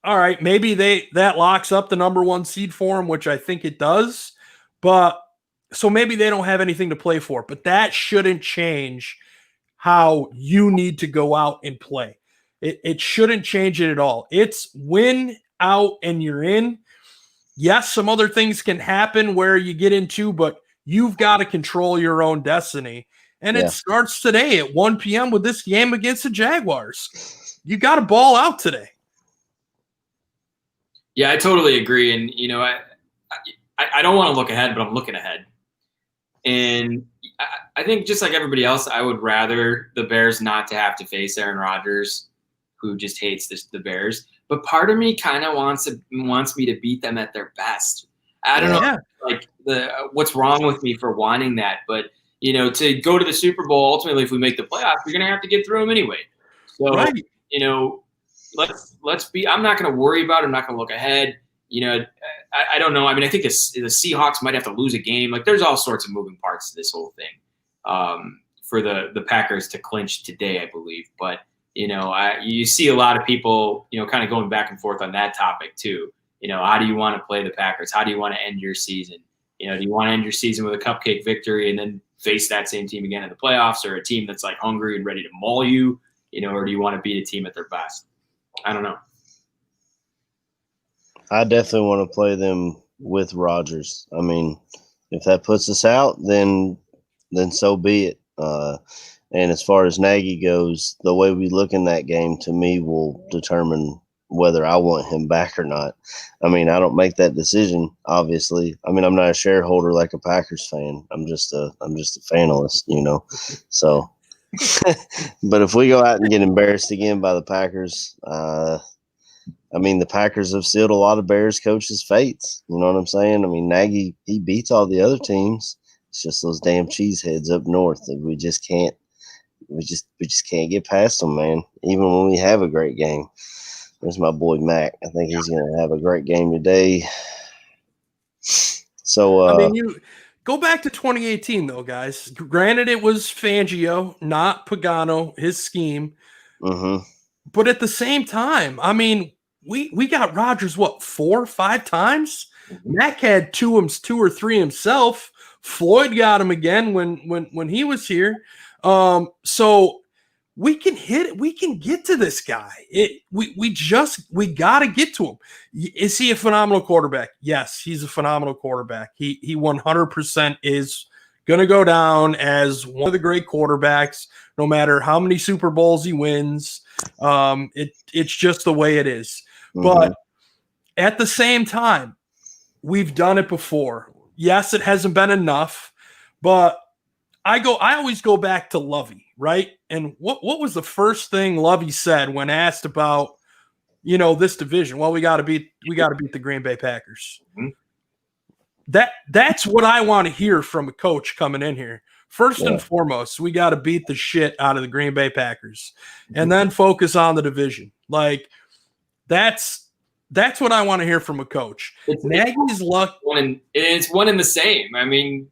all right, maybe that locks up the number 1 seed for them, which I think it does. But so maybe they don't have anything to play for, but that shouldn't change how you need to go out and play. It shouldn't change it at all. It's win out and you're in. Yes, some other things can happen where you get into, but you've got to control your own destiny. And it starts today at 1 p.m. with this game against the Jaguars. You got to ball out today. Yeah, I totally agree. And, I don't want to look ahead, but I'm looking ahead. And I think just like everybody else, I would rather the Bears not to have to face Aaron Rodgers, who just hates the Bears. But part of me kind of wants me to beat them at their best. I don't know, like what's wrong with me for wanting that. But, to go to the Super Bowl, ultimately, if we make the playoffs, you're going to have to get through them anyway. So, let's be – I'm not going to worry about it. I'm not going to look ahead. I don't know. I mean, I think the Seahawks might have to lose a game. Like, there's all sorts of moving parts to this whole thing for the Packers to clinch today, I believe. But, you see a lot of people, kind of going back and forth on that topic too. How do you want to play the Packers? How do you want to end your season? Do you want to end your season with a cupcake victory and then face that same team again in the playoffs, or a team that's like hungry and ready to maul you, or do you want to beat a team at their best? I don't know. I definitely want to play them with Rodgers. I mean, if that puts us out, then so be it. And as far as Nagy goes, the way we look in that game, to me, will determine whether I want him back or not. I mean, I don't make that decision, obviously. I mean, I'm not a shareholder like a Packers fan. I'm just a fanalist, So, but if we go out and get embarrassed again by the Packers, I mean, the Packers have sealed a lot of Bears coaches' fates. You know what I'm saying? I mean, Nagy, he beats all the other teams. It's just those damn cheeseheads up north that we just can't get past them, man. Even when we have a great game. There's my boy Mac. I think he's going to have a great game today. So, I mean, you go back to 2018, though, guys. Granted, it was Fangio, not Pagano, his scheme. Mm-hmm. But at the same time, I mean, we got Rodgers, 4 or 5 times? Mm-hmm. Mac had 2 or 3 himself. Floyd got him again when he was here. So we can hit it. We can get to this guy. We got to get to him. Is he a phenomenal quarterback? Yes, he's a phenomenal quarterback. He 100% is going to go down as one of the great quarterbacks, no matter how many Super Bowls he wins. It's just the way it is. Mm-hmm. But at the same time, we've done it before. Yes, it hasn't been enough, but I always go back to Lovey, right? And what was the first thing Lovey said when asked about, this division? Well, we got to beat the Green Bay Packers. Mm-hmm. That's what I want to hear from a coach coming in here. First and foremost, we got to beat the shit out of the Green Bay Packers, and then focus on the division. Like that's what I want to hear from a coach. Nagy's luck, it's one and the same. I mean,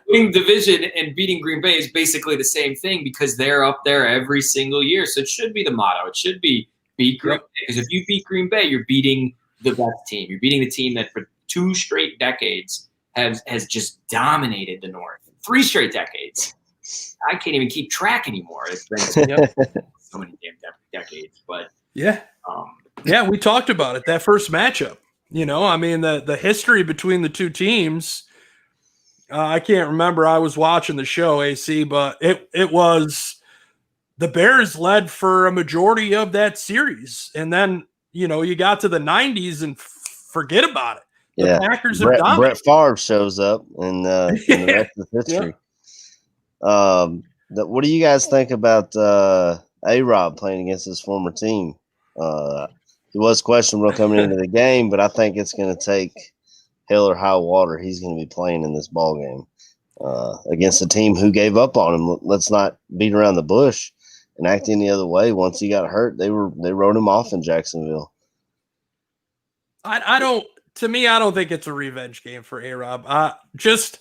winning division and beating Green Bay is basically the same thing because they're up there every single year. So it should be the motto. It should be beat Green Bay, because if you beat Green Bay, you're beating the best team. You're beating the team that for 2 straight decades has just dominated the North. 3 straight decades. I can't even keep track anymore. It's been so many damn decades. But we talked about it. That first matchup. You know, I mean, the history between the two teams, I can't remember. I was watching the show, AC, but it was the Bears led for a majority of that series. And then, you know, you got to the 90s and forget about it. The Packers have dominated. Brett Favre shows up, and the rest of history. What do you guys think about A-Rob playing against his former team? He was questionable coming into the game, but I think it's going to take hell or high water. He's going to be playing in this ball game against a team who gave up on him. Let's not beat around the bush and act any other way. Once he got hurt, they wrote him off in Jacksonville. I don't think it's a revenge game for A-Rob. Just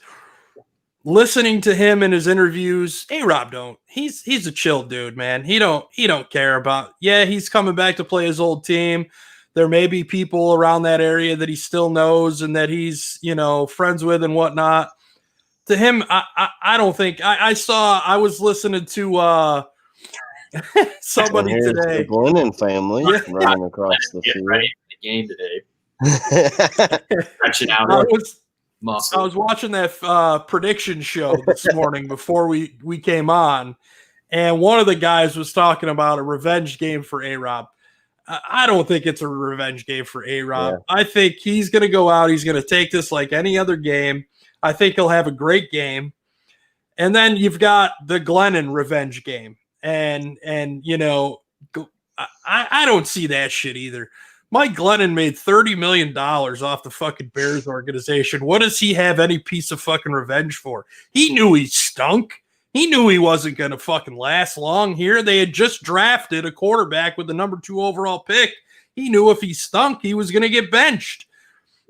listening to him in his interviews, A-Rob he's a chill dude, man. He don't care about, he's coming back to play his old team. There may be people around that area that he still knows and that he's, you know, friends with and whatnot. To him, I don't think I was listening to somebody today. The Glennon family running across the field. Ready for the game today. Stretching out. I was watching that prediction show this morning before we came on, and one of the guys was talking about a revenge game for A-Rob. I don't think it's a revenge game for A-Rob. Yeah. I think he's going to go out. He's going to take this like any other game. I think he'll have a great game. And then you've got the Glennon revenge game. And you know, I don't see that shit either. Mike Glennon made $30 million off the fucking Bears organization. What does he have any piece of fucking revenge for? He knew he stunk. He knew he wasn't going to fucking last long here. They had just drafted a quarterback with the number 2 overall pick. He knew if he stunk, he was going to get benched.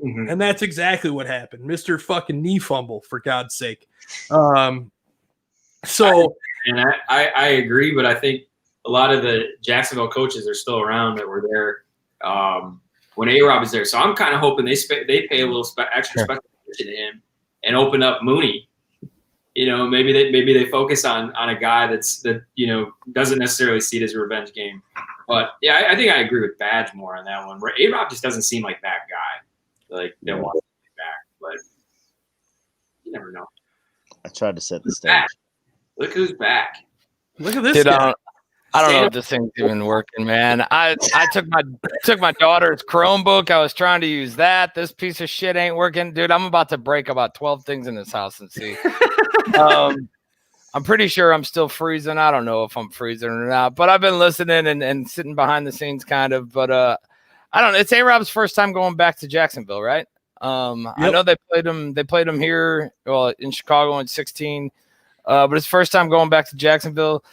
Mm-hmm. And that's exactly what happened. Mr. fucking knee fumble, for God's sake. I agree, but I think a lot of the Jacksonville coaches are still around that were there when A-Rob is there. So I'm kind of hoping they pay a little extra special attention to him and open up Mooney. You know, maybe they focus on a guy that you know doesn't necessarily see it as a revenge game. But yeah, I think I agree with Badge more on that one. Where A-Rob just doesn't seem like that guy, like that wants to get back. But you never know. I tried to set the stage. Back. Look who's back. Look at this guy. I don't know if this thing's even working, man. I took my daughter's Chromebook. I was trying to use that. This piece of shit ain't working. Dude, I'm about to break about 12 things in this house and see. I'm pretty sure I'm still freezing. I don't know if I'm freezing or not, but I've been listening and sitting behind the scenes kind of. But I don't know. It's A-Rob's first time going back to Jacksonville, right? Yep. I know they played him here, in Chicago in 16. But it's first time going back to Jacksonville.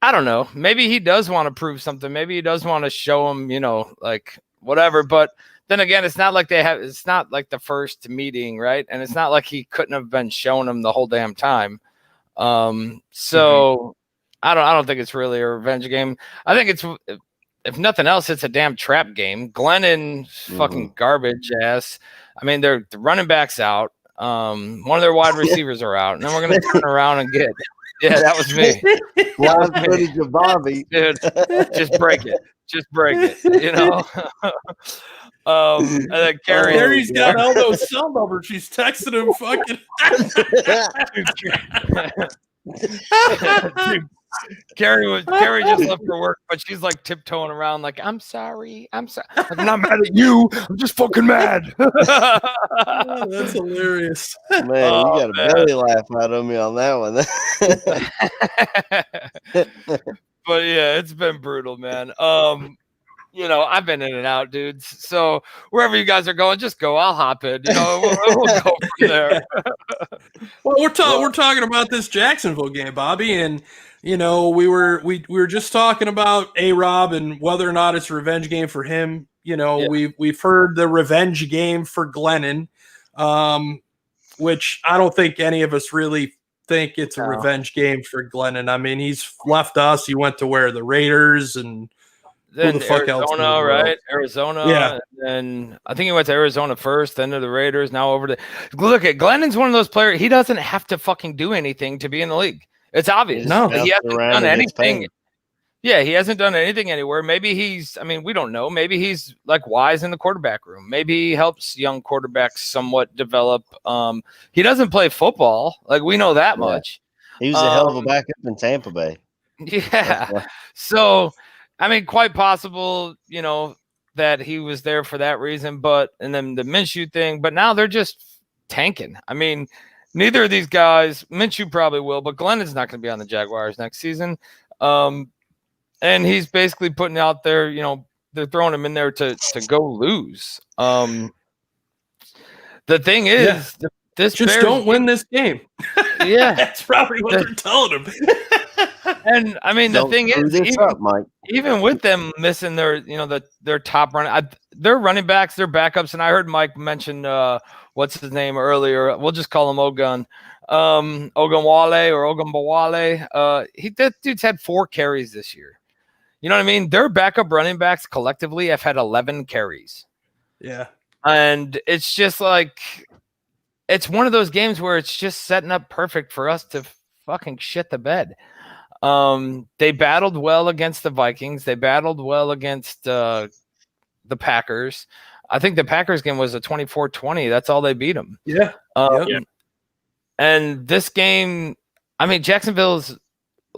I don't know. Maybe he does want to prove something. Maybe he does want to show him, you know, like whatever. But then again, it's not like it's not like the first meeting, right? And it's not like he couldn't have been showing him the whole damn time. So I don't think it's really a revenge game. I think it's, if nothing else, it's a damn trap game. Glennon fucking garbage ass. I mean, the running back's out. One of their wide receivers are out, and then we're gonna turn around and get. Yeah, that was me. Live footage of Bobby. Dude, just break it. Just break it. You know. And then Carrie's got Aldo's cell number. She's texting him fucking. Dude, Carrie just left for work, but she's like tiptoeing around like, I'm sorry. Like, I'm not mad at you. I'm just fucking mad. Oh, that's hilarious. Man, you got a belly laugh out of me on that one. But yeah, it's been brutal, man. You know, I've been in and out, dudes. So wherever you guys are going, just go. I'll hop in. You know, we'll go from there. Well, we're talking about this Jacksonville game, Bobby, and you know, we were just talking about A-Rob and whether or not it's a revenge game for him. You know, we've heard the revenge game for Glennon, which I don't think any of us really think it's a revenge game for Glennon. I mean, he's left us. He went to where the Raiders and then who the fuck Arizona, else? Right? Arizona. Yeah. And I think he went to Arizona first, then to the Raiders, now over to look at Glennon's one of those players. He doesn't have to fucking do anything to be in the league. It's obvious. No, he hasn't done anything. Yeah, he hasn't done anything anywhere. Maybe he's, I mean, we don't know. Maybe he's like wise in the quarterback room. Maybe he helps young quarterbacks somewhat develop. He doesn't play football. Like, we know that much. He was a hell of a backup in Tampa Bay. Yeah. So, I mean, quite possible, you know, that he was there for that reason. But, and then the Minshew thing, but now they're just tanking. I mean, neither of these guys, Minshew probably will, but Glennon's not going to be on the Jaguars next season. And he's basically putting out there, you know, they're throwing him in there to go lose. The thing is, this just Bears, don't win this game. Yeah, that's probably what they're telling him. And I mean, the thing is, Mike. Even with them missing their, you know, their top their running backs, their backups, and I heard Mike mention what's his name earlier. We'll just call him Ogun. Ogunwale or Ogunbawale. That dude's had 4 carries this year. You know what I mean? Their backup running backs collectively have had 11 carries. Yeah. And it's just like, it's one of those games where it's just setting up perfect for us to fucking shit the bed. They battled well against the Vikings. They battled well against the Packers. I think the Packers game was a 24-20. That's all they beat them. Yeah. And this game, I mean, Jacksonville's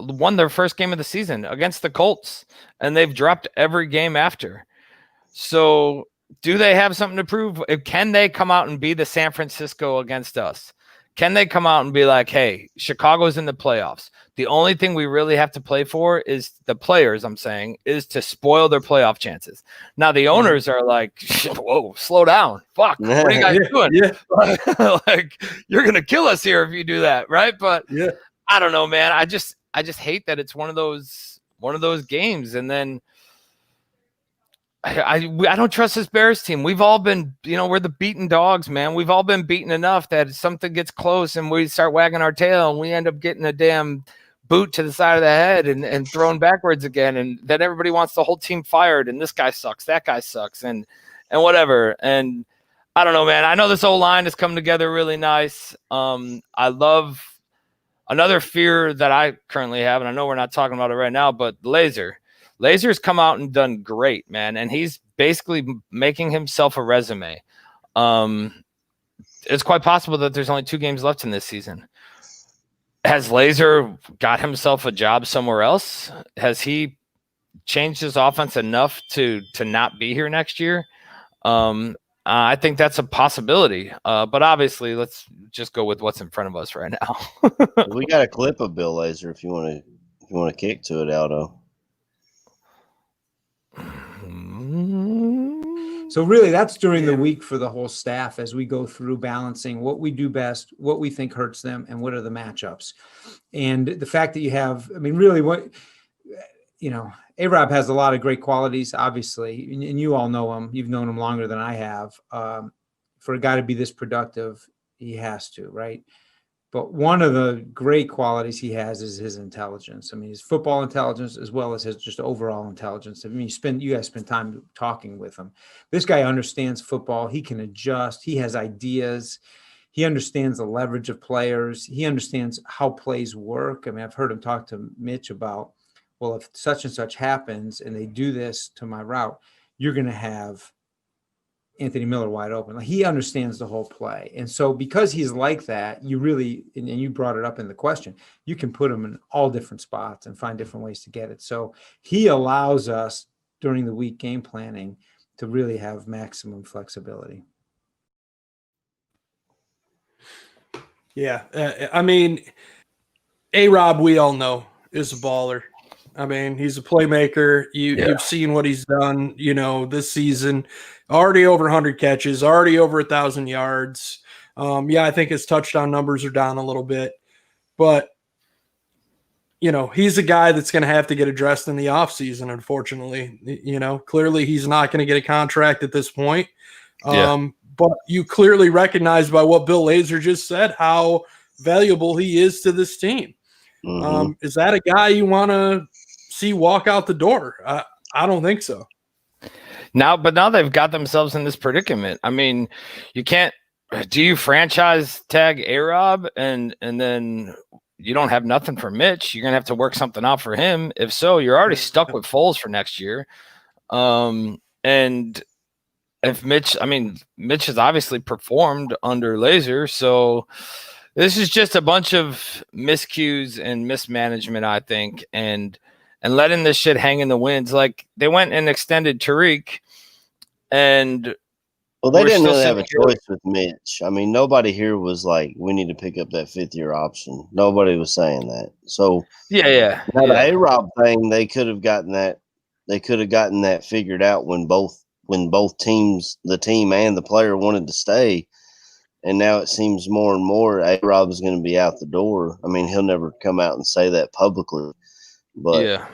won their first game of the season against the Colts, and they've dropped every game after. So do they have something to prove? Can they come out and be the San Francisco against us? Can they come out and be like, hey, Chicago's in the playoffs. The only thing we really have to play for is the players, I'm saying, is to spoil their playoff chances. Now, the owners are like, whoa, slow down. Fuck, what are you guys doing? Yeah. Like, you're going to kill us here if you do that, right? But yeah, I don't know, man. I just hate that it's one of those games. And then I don't trust this Bears team. We've all been, you know, we're the beaten dogs, man. We've all been beaten enough that something gets close and we start wagging our tail and we end up getting a damn boot to the side of the head and thrown backwards again. And then everybody wants the whole team fired. And this guy sucks. That guy sucks. And whatever. And I don't know, man. I know this whole line has come together really nice. I love another fear that I currently have, and I know we're not talking about it right now, but Lazer's come out and done great, man. And he's basically making himself a resume. It's quite possible that there's only 2 games left in this season. Has Laser got himself a job somewhere else? Has he changed his offense enough to not be here next year? I think that's a possibility. But obviously, let's just go with what's in front of us right now. We got a clip of Bill Lazor if you want to kick to it, Aldo. So really, that's during the week for the whole staff as we go through balancing what we do best, what we think hurts them, and what are the matchups. And the fact that you have, I mean, really what, you know, A-Rob has a lot of great qualities, obviously, and you all know him. You've known him longer than I have. For a guy to be this productive, he has to, right? But one of the great qualities he has is his intelligence. I mean, his football intelligence as well as his just overall intelligence. I mean, you guys spend time talking with him. This guy understands football. He can adjust. He has ideas. He understands the leverage of players. He understands how plays work. I mean, I've heard him talk to Mitch about, well, if such and such happens and they do this to my route, you're going to have Anthony Miller wide open. Like, he understands the whole play. And so because he's like that, you really, and you brought it up in the question, you can put him in all different spots and find different ways to get it. So he allows us during the week game planning to really have maximum flexibility. Yeah. I mean, A-Rob, we all know, is a baller. I mean, he's a playmaker. You've seen what he's done, you know, this season. Already over 100 catches, already over 1,000 yards. I think his touchdown numbers are down a little bit. But, you know, he's a guy that's going to have to get addressed in the offseason, unfortunately. You know, clearly he's not going to get a contract at this point. But you clearly recognize by what Bill Lazor just said how valuable he is to this team. Mm-hmm. Is that a guy you want to see walk out the door? I don't think so. Now they've got themselves in this predicament. I mean, you can't. Do you franchise tag A-Rob and then you don't have nothing for Mitch. You're gonna have to work something out for him. If so, you're already stuck with Foles for next year. And if Mitch has obviously performed under Laser, so this is just a bunch of miscues and mismanagement, I think, and letting this shit hang in the winds. Like they went and extended Tariq, and well, they didn't really have a choice with Mitch. I mean, nobody here was like, we need to pick up that 5th-year option. Nobody was saying that. So yeah. The A-Rob thing, they could have gotten that. They could have gotten that figured out when both teams, the team and the player, wanted to stay. And now it seems more and more A-Rob is going to be out the door. I mean, he'll never come out and say that publicly, but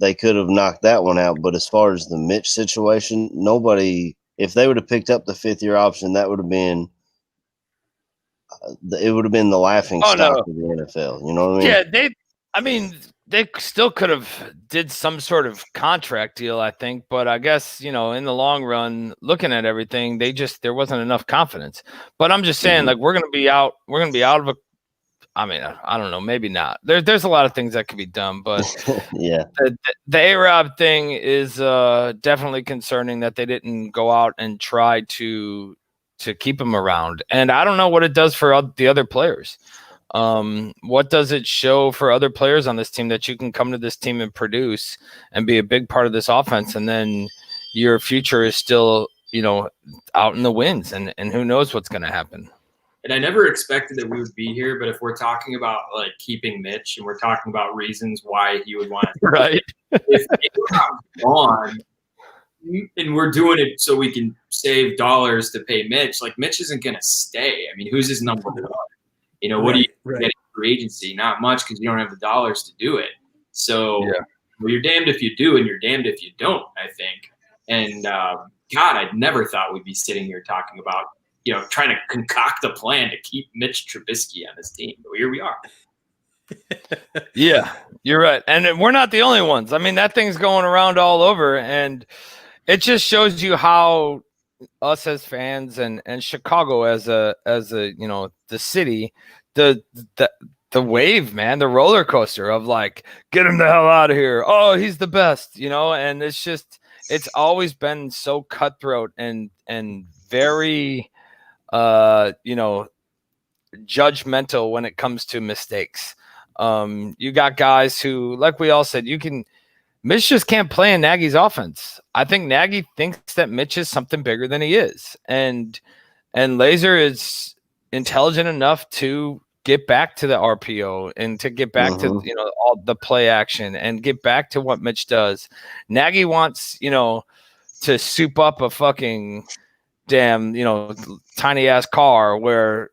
they could have knocked that one out. But as far as the Mitch situation, nobody. If they would have picked up the 5th-year option, that would have been it would have been the laughing stock of the NFL. You know what I mean? Yeah, they still could have did some sort of contract deal, I think. But I guess, in the long run, looking at everything, there wasn't enough confidence. But I'm just saying, like, we're going to be out of a. I mean, I don't know, maybe not. There's a lot of things that could be done, but the A-Rob thing is definitely concerning that they didn't go out and try to keep him around. And I don't know what it does for the other players. What does it show for other players on this team that you can come to this team and produce and be a big part of this offense, and then your future is still, out in the winds, and who knows what's going to happen. And I never expected that we would be here, but if we're talking about like keeping Mitch and we're talking about reasons why he would want to, right? If A-Rob's gone and we're doing it so we can save dollars to pay Mitch, like Mitch isn't going to stay. I mean, who's his number one? What do you get for agency? Not much, because you don't have the dollars to do it. So well, you're damned if you do and you're damned if you don't, I think. And God, I never thought we'd be sitting here talking about trying to concoct a plan to keep Mitch Trubisky on his team. But here we are. Yeah, you're right. And we're not the only ones. I mean, that thing's going around all over, and it just shows you how us as fans and Chicago as a the city, the wave, man, the roller coaster of like, get him the hell out of here. Oh, he's the best, and it's always been so cutthroat and very judgmental when it comes to mistakes. You got guys who, like we all said, Mitch just can't play in Nagy's offense. I think Nagy thinks that Mitch is something bigger than he is. And Laser is intelligent enough to get back to the RPO and to get back to, all the play action and get back to what Mitch does. Nagy wants, to soup up a fucking damn, tiny ass car where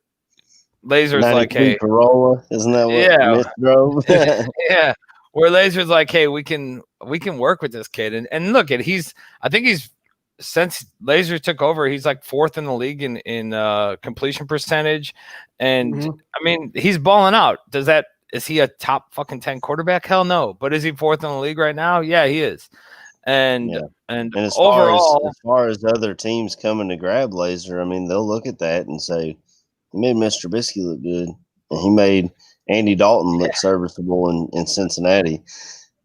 Laser's like, hey, Corolla, isn't that what Mitch drove? Yeah, where Laser's like, hey, we can work with this kid, and look at I think he's since Laser took over, he's like 4th in the league in completion percentage, and I mean he's balling out. Is he a top fucking 10 quarterback? Hell no, but is he 4th in the league right now? Yeah, he is. And as overall, far as other teams coming to grab Laser, I mean, they'll look at that and say, he made Mr. Trubisky look good, and he made Andy Dalton look serviceable in Cincinnati.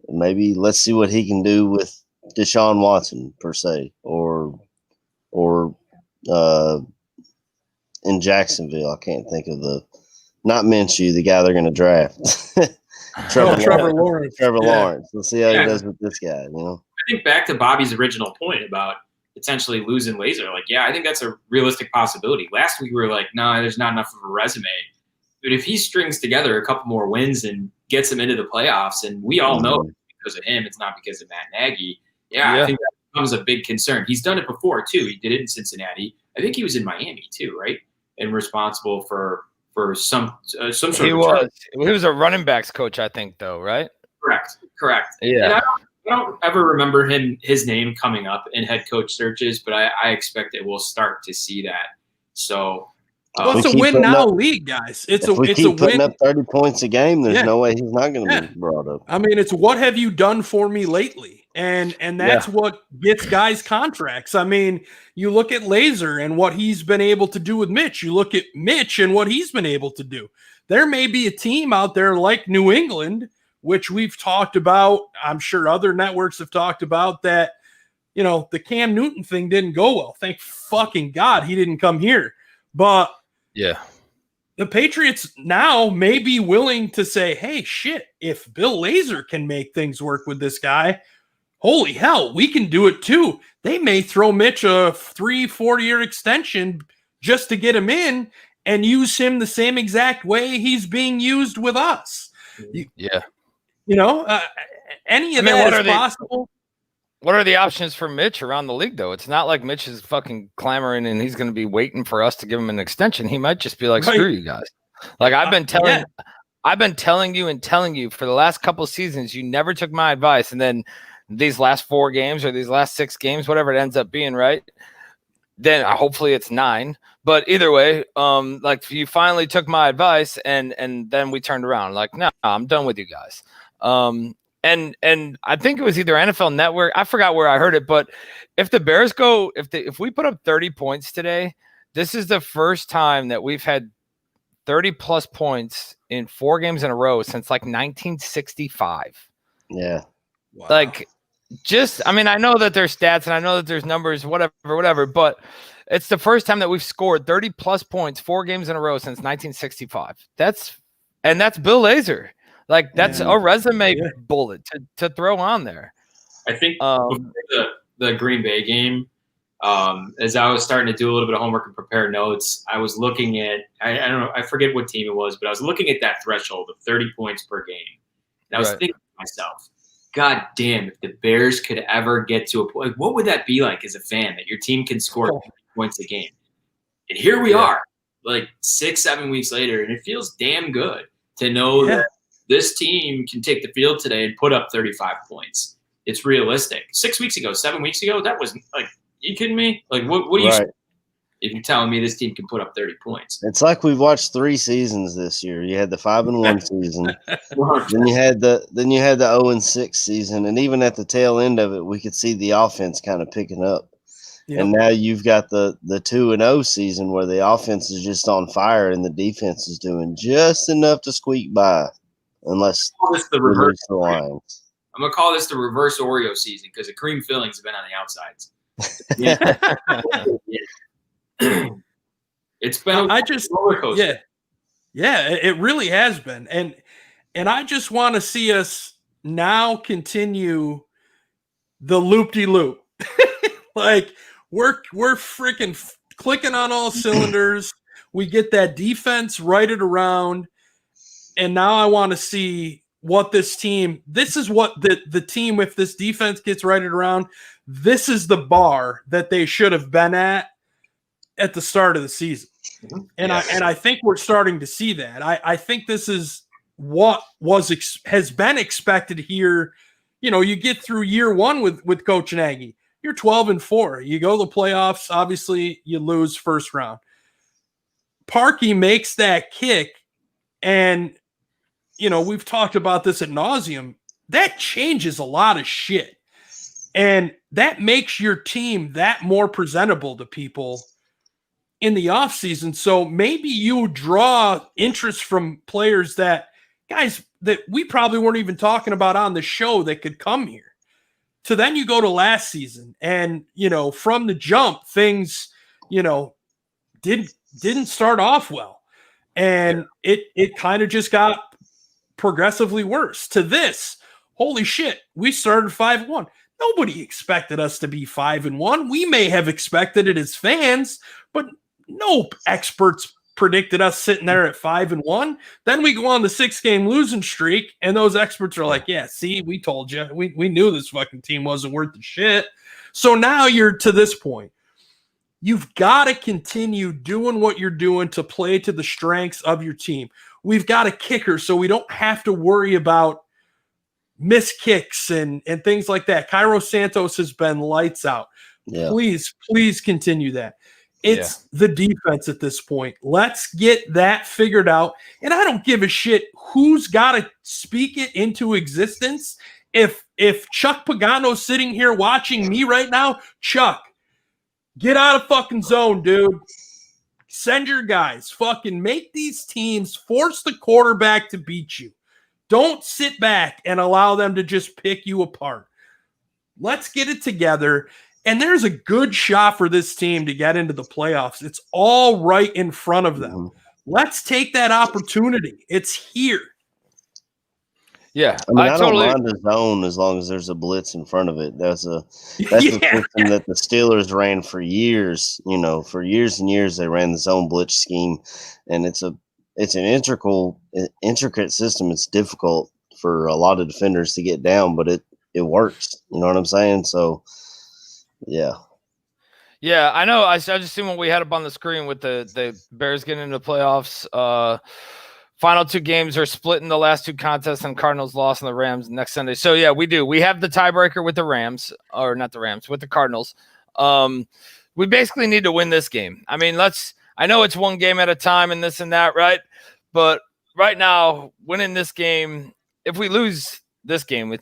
Maybe let's see what he can do with Deshaun Watson per se, or in Jacksonville. I can't think of not Minshew, the guy they're going to draft. Trevor Lawrence. Trevor Lawrence. We'll see how he does with this guy. I think back to Bobby's original point about potentially losing Laser. Like, I think that's a realistic possibility. Last week we were like, no, there's not enough of a resume. But if he strings together a couple more wins and gets him into the playoffs, and we all know it's because of him, it's not because of Matt Nagy. I think that becomes a big concern. He's done it before too. He did it in Cincinnati. I think he was in Miami too, right? And responsible for some sort of. He was a running backs coach, I think, though, right? Correct. Yeah. And I don't ever remember his name coming up in head coach searches, but I expect that we'll start to see that. So. Well, it's a win now league, guys. It's a putting win. Up 30 points a game. There's no way he's not going to be brought up. I mean, it's what have you done for me lately? And that's what gets guys contracts. I mean, you look at Laser and what he's been able to do with Mitch. You look at Mitch and what he's been able to do. There may be a team out there like New England, which we've talked about. I'm sure other networks have talked about that. You know, the Cam Newton thing didn't go well. Thank fucking God he didn't come here. But yeah, the Patriots now may be willing to say, hey, shit, if Bill Lazor can make things work with this guy, holy hell, we can do it too. They may throw Mitch a 3-4 year extension just to get him in and use him the same exact way he's being used with us. Yeah. You know, any of that is possible. What are the options for Mitch around the league, though? It's not like Mitch is fucking clamoring and he's going to be waiting for us to give him an extension. He might just be like, screw you guys. Like I've been telling you for the last couple of seasons, you never took my advice. And then these last 4 games or these last 6 games, whatever it ends up being, right? Then hopefully it's 9. But either way, like you finally took my advice and then we turned around like, no, I'm done with you guys. And I think it was either NFL Network. I forgot where I heard it, but if the Bears if we put up 30 points today, this is the first time that we've had 30 plus points in 4 games in a row since like 1965. Yeah. Wow. Like I mean, I know that there's stats and I know that there's numbers, whatever, but it's the first time that we've scored 30 plus points 4 games in a row since 1965. That's Bill Lazor. Like that's a resume bullet to throw on there. I think before the Green Bay game, as I was starting to do a little bit of homework and prepare notes, I was looking at I don't know, I forget what team it was, but I was looking at that threshold of 30 points per game. And I was thinking to myself, God damn, if the Bears could ever get to a point, what would that be like as a fan that your team can score 30 points a game? And here we are, like 6-7 weeks later, and it feels damn good to know that this team can take the field today and put up 35 points. It's realistic. 6 weeks ago, 7 weeks ago, that was like, you kidding me? Like, what are you saying if you're telling me this team can put up 30 points? It's like we've watched 3 seasons this year. You had the 5-1 season, then you had the 0-6 season, and even at the tail end of it, we could see the offense kind of picking up. Yep. And now you've got the 2-0 season where the offense is just on fire and the defense is doing just enough to squeak by. Unless the reverse lines. I'm gonna call this the reverse Oreo season because the cream fillings have been on the outsides. It's been roller coaster. Yeah, it really has been, and I just want to see us now continue the loop-de-loop. Like we're freaking clicking on all cylinders. We get that defense righted around. And now I want to see what this is what the team, if this defense gets righted around, this is the bar that they should have been at the start of the season. Mm-hmm. And I think we're starting to see that. I think this is what has been expected here. You know, you get through year 1 with Coach Nagy. You're 12-4. You go to the playoffs. Obviously, you lose first round. Parkey makes that kick, and you know, we've talked about this ad nauseum. That changes a lot of shit. And that makes your team that more presentable to people in the offseason. So maybe you draw interest from players that we probably weren't even talking about on the show that could come here. So then you go to last season and, you know, from the jump, things, you know, didn't start off well. And it kind of just got progressively worse to this. Holy shit, we started 5-1. Nobody expected us to be 5-1. We may have expected it as fans, but no experts predicted us sitting there at 5-1. Then we go on the 6-game losing streak, and those experts are like, yeah, see, we told you. We knew this fucking team wasn't worth the shit. So now you're to this point. You've got to continue doing what you're doing to play to the strengths of your team. We've got a kicker, so we don't have to worry about missed kicks and things like that. Cairo Santos has been lights out. Yeah. Please continue that. It's the defense at this point. Let's get that figured out. And I don't give a shit who's got to speak it into existence. If if Chuck Pagano's sitting here watching me right now, Chuck, get out of fucking zone, dude. Send your guys. Fucking make these teams force the quarterback to beat you. Don't sit back and allow them to just pick you apart. Let's get it together. And there's a good shot for this team to get into the playoffs. It's all right in front of them. Let's take that opportunity. It's here. Yeah, I mean, I totally don't mind the zone as long as there's a blitz in front of it. That's the system that the Steelers ran for years. You know, for years and years they ran the zone blitz scheme, and it's an intricate system. It's difficult for a lot of defenders to get down, but it works. You know what I'm saying? So, yeah. Yeah, I know. I just seen what we had up on the screen with the Bears getting into the playoffs. Final two games are split in the last two contests, and Cardinals lost in the Rams next Sunday. So, yeah, we do. We have the tiebreaker with the Rams, or not the Rams, with the Cardinals. We basically need to win this game. I mean, I know it's one game at a time and this and that, right? But right now, winning this game, if we lose this game,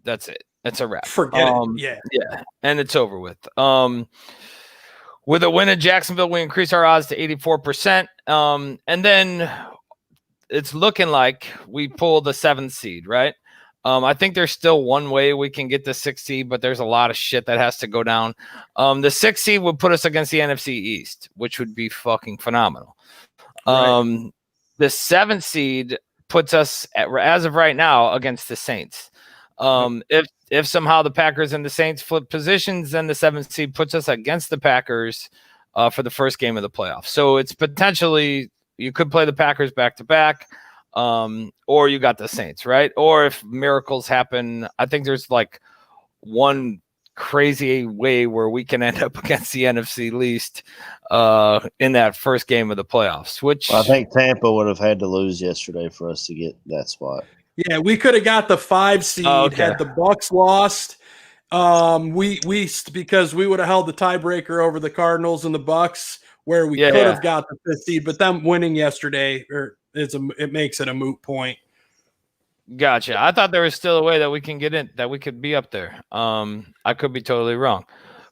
that's it. It's a wrap. Forget it. Yeah, and it's over with. With a win in Jacksonville, we increase our odds to 84%. And then it's looking like we pull the 7th seed, right? I think there's still one way we can get the 6th seed, but there's a lot of shit that has to go down. The 6th seed would put us against the NFC East, which would be fucking phenomenal. Right. The 7th seed puts us, as of right now, against the Saints. If somehow the Packers and the Saints flip positions, then the 7th seed puts us against the Packers for the first game of the playoffs. So it's potentially you could play the Packers back to back, or you got the Saints, right? Or if miracles happen, I think there's like one crazy way where we can end up against the NFC least in that first game of the playoffs. Which I think Tampa would have had to lose yesterday for us to get that spot. Yeah, we could have got the 5 seed had the Bucks lost. We because we would have held the tiebreaker over the Cardinals and the Bucks, where we could have got the 5th seed. But them winning yesterday, it makes it a moot point. Gotcha. I thought there was still a way that we can get in, that we could be up there. I could be totally wrong,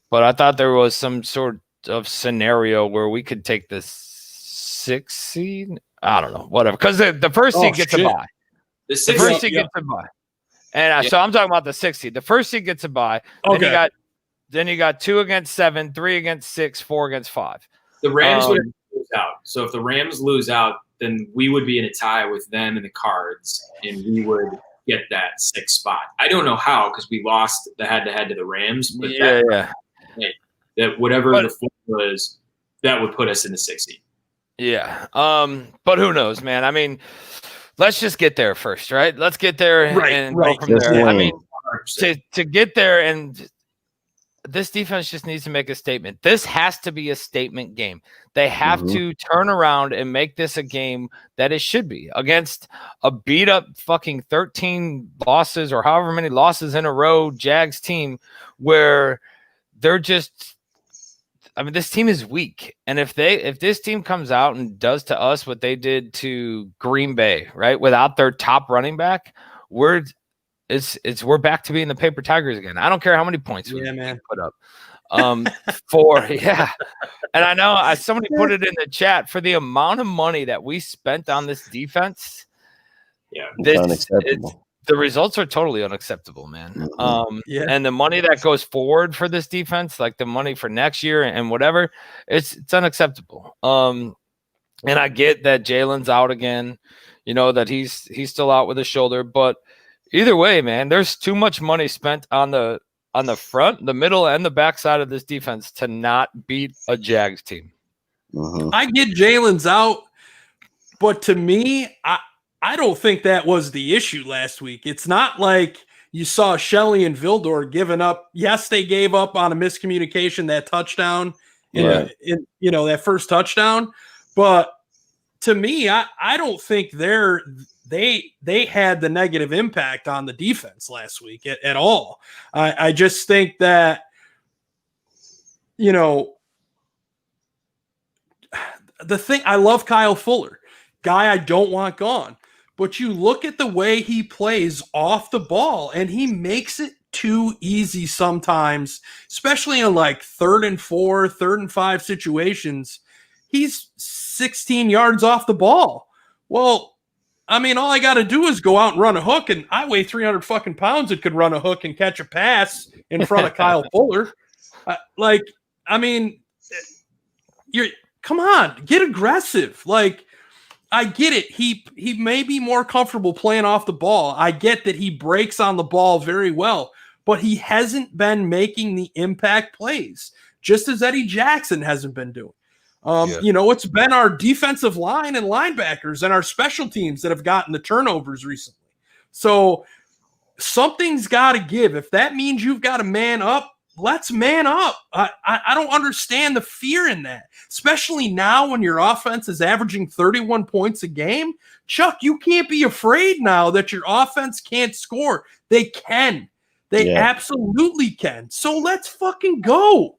but I thought there was some sort of scenario where we could take the 6th seed. I don't know, whatever. Because the first seed gets a bye. The first seed gets a bye. And so I'm talking about the 6th seed. The first seed gets a bye. Okay. Then you got 2 against 7, 3 against 6, 4 against 5. The Rams would lose out. So if the Rams lose out, then we would be in a tie with them and the Cards, and we would get that 6th spot. I don't know how, because we lost the head-to-head to the Rams. But that whatever the formula is, that would put us in the 6th seed. Yeah. But who knows, man? I mean, let's just get there first, right? Let's get there and go from there. I mean, to get there, and this defense just needs to make a statement. This has to be a statement game. They have to turn around and make this a game that it should be against a beat up fucking 13 losses or however many losses in a row Jags team, where they're just, I mean, this team is weak. And if this team comes out and does to us what they did to Green Bay, right, without their top running back, we're back to being the paper tigers again. I don't care how many points we put up. And I know somebody put it in the chat, for the amount of money that we spent on this defense. Yeah, the results are totally unacceptable, man. And the money that goes forward for this defense, like the money for next year and whatever, it's unacceptable. And I get that Jalen's out again, you know, that he's still out with a shoulder, but either way, man, there's too much money spent on the front, the middle, and the back side of this defense to not beat a Jags team. I get Jalen's out, but to me, I don't think that was the issue last week. It's not like you saw Shelley and Vildor giving up. Yes, they gave up on a miscommunication, that touchdown, in that first touchdown. But to me, I don't think they had the negative impact on the defense last week at all. I just think that, you know, the thing, I love Kyle Fuller, guy I don't want gone. but you look at the way he plays off the ball, and he makes it too easy sometimes, especially in like 3rd and 4, 3rd and 5 situations. He's 16 yards off the ball. Well, I mean, all I got to do is go out and run a hook, and I weigh 300 fucking pounds that could run a hook and catch a pass in front of Kyle Fuller. Come on, get aggressive. Like, I get it. He may be more comfortable playing off the ball. I get that he breaks on the ball very well, but he hasn't been making the impact plays, just as Eddie Jackson hasn't been doing. It's been our defensive line and linebackers and our special teams that have gotten the turnovers recently. So something's got to give. If that means you've got to man up, let's man up. I don't understand the fear in that, especially now when your offense is averaging 31 points a game. Chuck, you can't be afraid now that your offense can't score. They can. They absolutely can. So let's fucking go.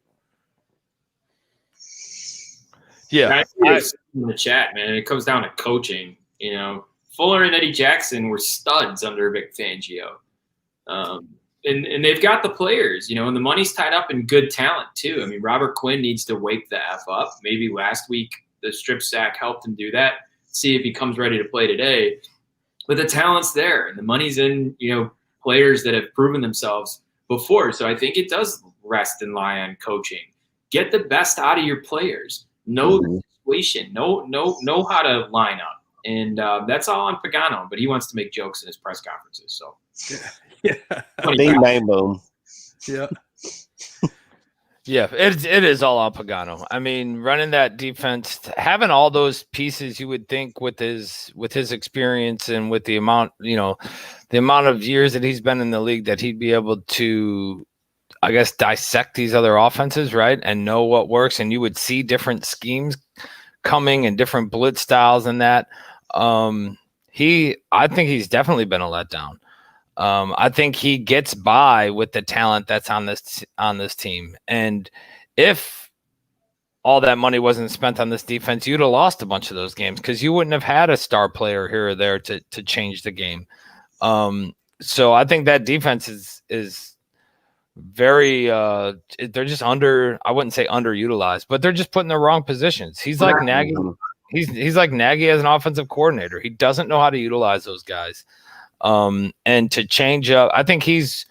Yeah. I in the chat, man. It comes down to coaching. Fuller and Eddie Jackson were studs under Vic Fangio. And they've got the players, and the money's tied up in good talent too. I mean, Robert Quinn needs to wake the F up. Maybe last week the strip sack helped him do that. See if he comes ready to play today. But the talent's there, and the money's in, players that have proven themselves before. So I think it does rest and lie on coaching. Get the best out of your players. Know the situation. Know how to line up. And that's all on Pagano, but he wants to make jokes in his press conferences. So yeah. Bing bang boom. Yeah. Yeah, it is all on Pagano. I mean, running that defense, having all those pieces, you would think with his experience and with the amount of years that he's been in the league, that he'd be able to, I guess, dissect these other offenses, right, and know what works. And you would see different schemes coming and different blitz styles and that. I think he's definitely been a letdown. I think he gets by with the talent that's on this team. And if all that money wasn't spent on this defense, you'd have lost a bunch of those games because you wouldn't have had a star player here or there to change the game. So I think that defense is very they're just I wouldn't say underutilized, but they're just put in the wrong positions. He's like Nagy. He's like Nagy as an offensive coordinator. He doesn't know how to utilize those guys. And to change up, I think he's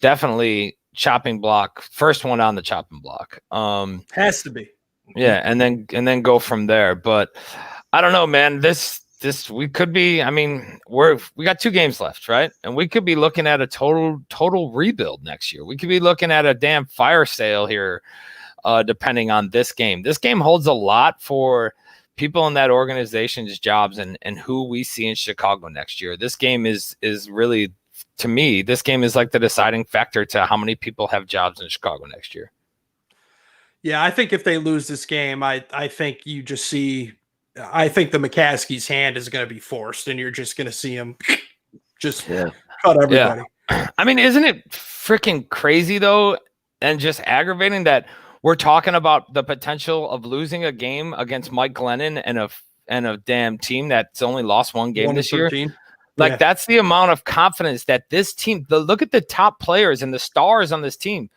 definitely chopping block, first one on the chopping block. Has to be. Yeah, and then go from there. But I don't know, man. This we could be. I mean, we got 2 games left, right? And we could be looking at a total rebuild next year. We could be looking at a damn fire sale here, depending on this game. This game holds a lot for people in that organization's jobs and who we see in Chicago next year. This game is really, to me, this game is like the deciding factor to how many people have jobs in Chicago next year. Yeah, I think if they lose this game, I think you just see, I think the McCaskey's hand is going to be forced, and you're just going to see him just cut everybody. Yeah. I mean, isn't it freaking crazy though, and just aggravating that we're talking about the potential of losing a game against Mike Glennon and a damn team that's only lost 1 game this year. Like, that's the amount of confidence that this team, look at the top players and the stars on this team.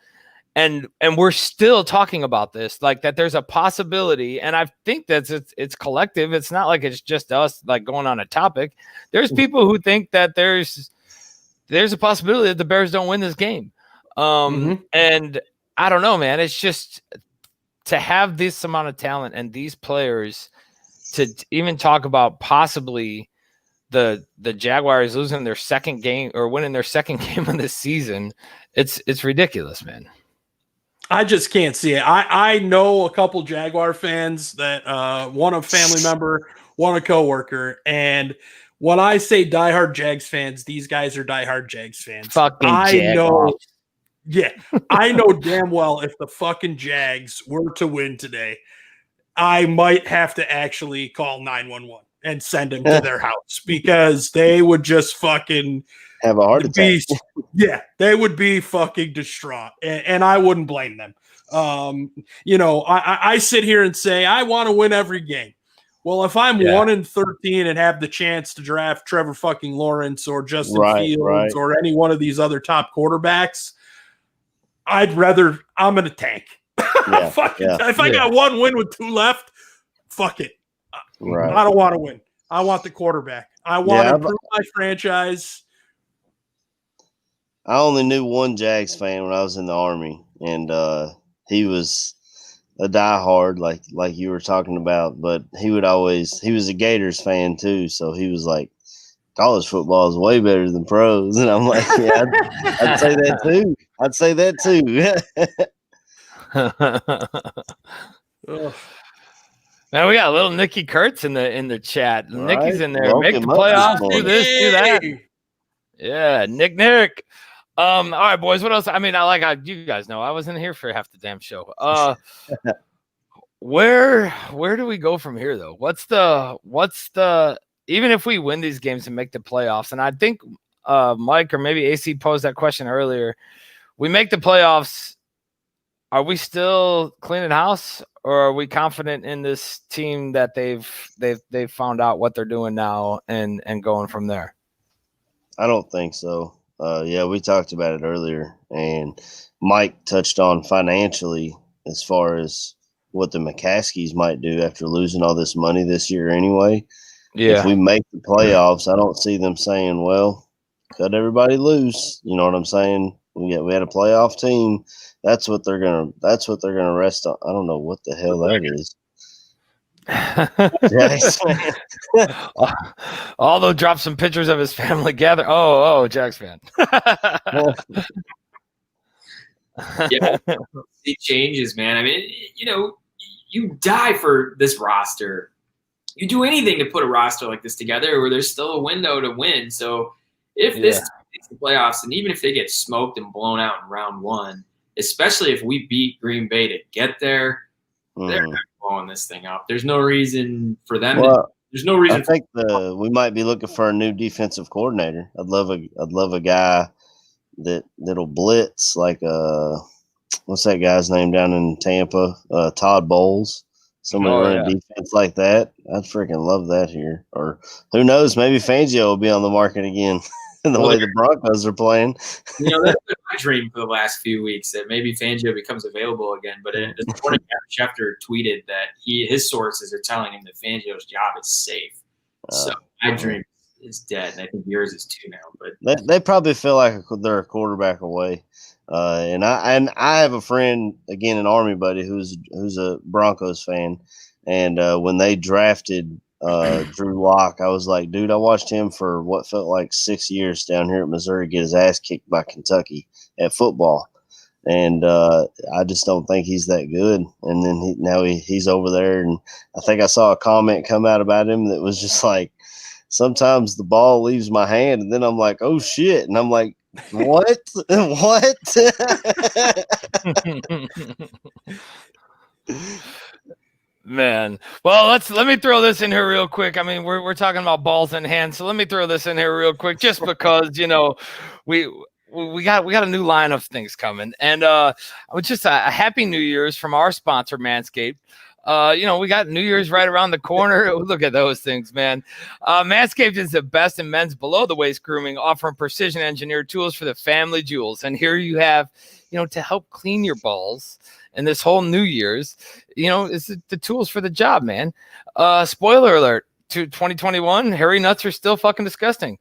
And we're still talking about this, like that there's a possibility. And I think that it's collective. It's not like it's just us like going on a topic. There's people who think that there's a possibility that the Bears don't win this game. And I don't know, man. It's just to have this amount of talent and these players to even talk about possibly the Jaguars losing their second game or winning their second game of the season. It's ridiculous, man. I just can't see it. I know a couple Jaguar fans that one a family member, one a coworker, and when I say diehard Jags fans, these guys are diehard Jags fans. Fucking I know. Yeah, I know damn well if the fucking Jags were to win today, I might have to actually call 911 and send them to their house because they would just fucking have a heart attack. Yeah, they would be fucking distraught, and I wouldn't blame them. I sit here and say I want to win every game. Well, if I'm Yeah. 1-13 and have the chance to draft Trevor fucking Lawrence or Justin Right, Fields right. or any one of these other top quarterbacks, I'm going to tank. Yeah, If I got one win with 2 left, fuck it. Right. I don't want to win. I want the quarterback. I want to improve my franchise. I only knew one Jags fan when I was in the Army, and he was a diehard, like you were talking about. But he was a Gators fan too, so he was like, college football is way better than pros, and I'm like, yeah, I'd say that too. I'd say that too. Man, we got a little Nikki Kurtz in the chat. Right. Nikki's in there. Woke Make the him up playoffs. this Do this. Do that. Hey! Yeah, Nick. All right, boys. What else? I mean, you guys know I wasn't here for half the damn show. Where do we go from here though? What's the even if we win these games and make the playoffs, and I think Mike or maybe AC posed that question earlier. We make the playoffs. Are we still cleaning house, or are we confident in this team that they've found out what they're doing now and going from there? I don't think so. Yeah, we talked about it earlier, and Mike touched on financially as far as what the McCaskies might do after losing all this money this year anyway. Yeah. If we make the playoffs, I don't see them saying, well, cut everybody loose. You know what I'm saying? We had a playoff team. That's what they're gonna rest on. I don't know what the hell that is. Although drop some pictures of his family gather. Oh, Jags fan. Yeah, it changes, man. I mean, you die for this roster. You do anything to put a roster like this together where there's still a window to win. So if this makes the playoffs, and even if they get smoked and blown out in round 1, especially if we beat Green Bay to get there, they're not blowing this thing up. There's no reason for them. There's no reason. I think we might be looking for a new defensive coordinator. I'd love a guy that'll blitz like what's that guy's name down in Tampa? Todd Bowles. Somebody run a defense like that. I'd freaking love that here. Or who knows? Maybe Fangio will be on the market again. The way the Broncos are playing. That's been my dream for the last few weeks, that maybe Fangio becomes available again. But this morning, Shafer tweeted that his sources are telling him that Fangio's job is safe. So my dream is dead, and I think yours is too now. But they probably feel like they're a quarterback away. And I have a friend, again, an Army buddy who's a Broncos fan, and when they drafted Drew Lock, I was like, dude, I watched him for what felt like 6 years down here at Missouri get his ass kicked by Kentucky at football, and I just don't think he's that good. And then he's over there, and I think I saw a comment come out about him that was just like, sometimes the ball leaves my hand, and then I'm like, oh shit, and I'm like, what? Man, well, let me throw this in here real quick. I mean, we're talking about balls in hand, so let me throw this in here real quick, just because we got a new line of things coming, and it's just a happy New Year's from our sponsor, Manscaped. We got New Year's right around the corner. Look at those things, man. Manscaped is the best in men's below the waist grooming, offering precision engineered tools for the family jewels. And here you have, to help clean your balls. And this whole New Year's, is the tools for the job, man. Spoiler alert. To 2021, hairy nuts are still fucking disgusting.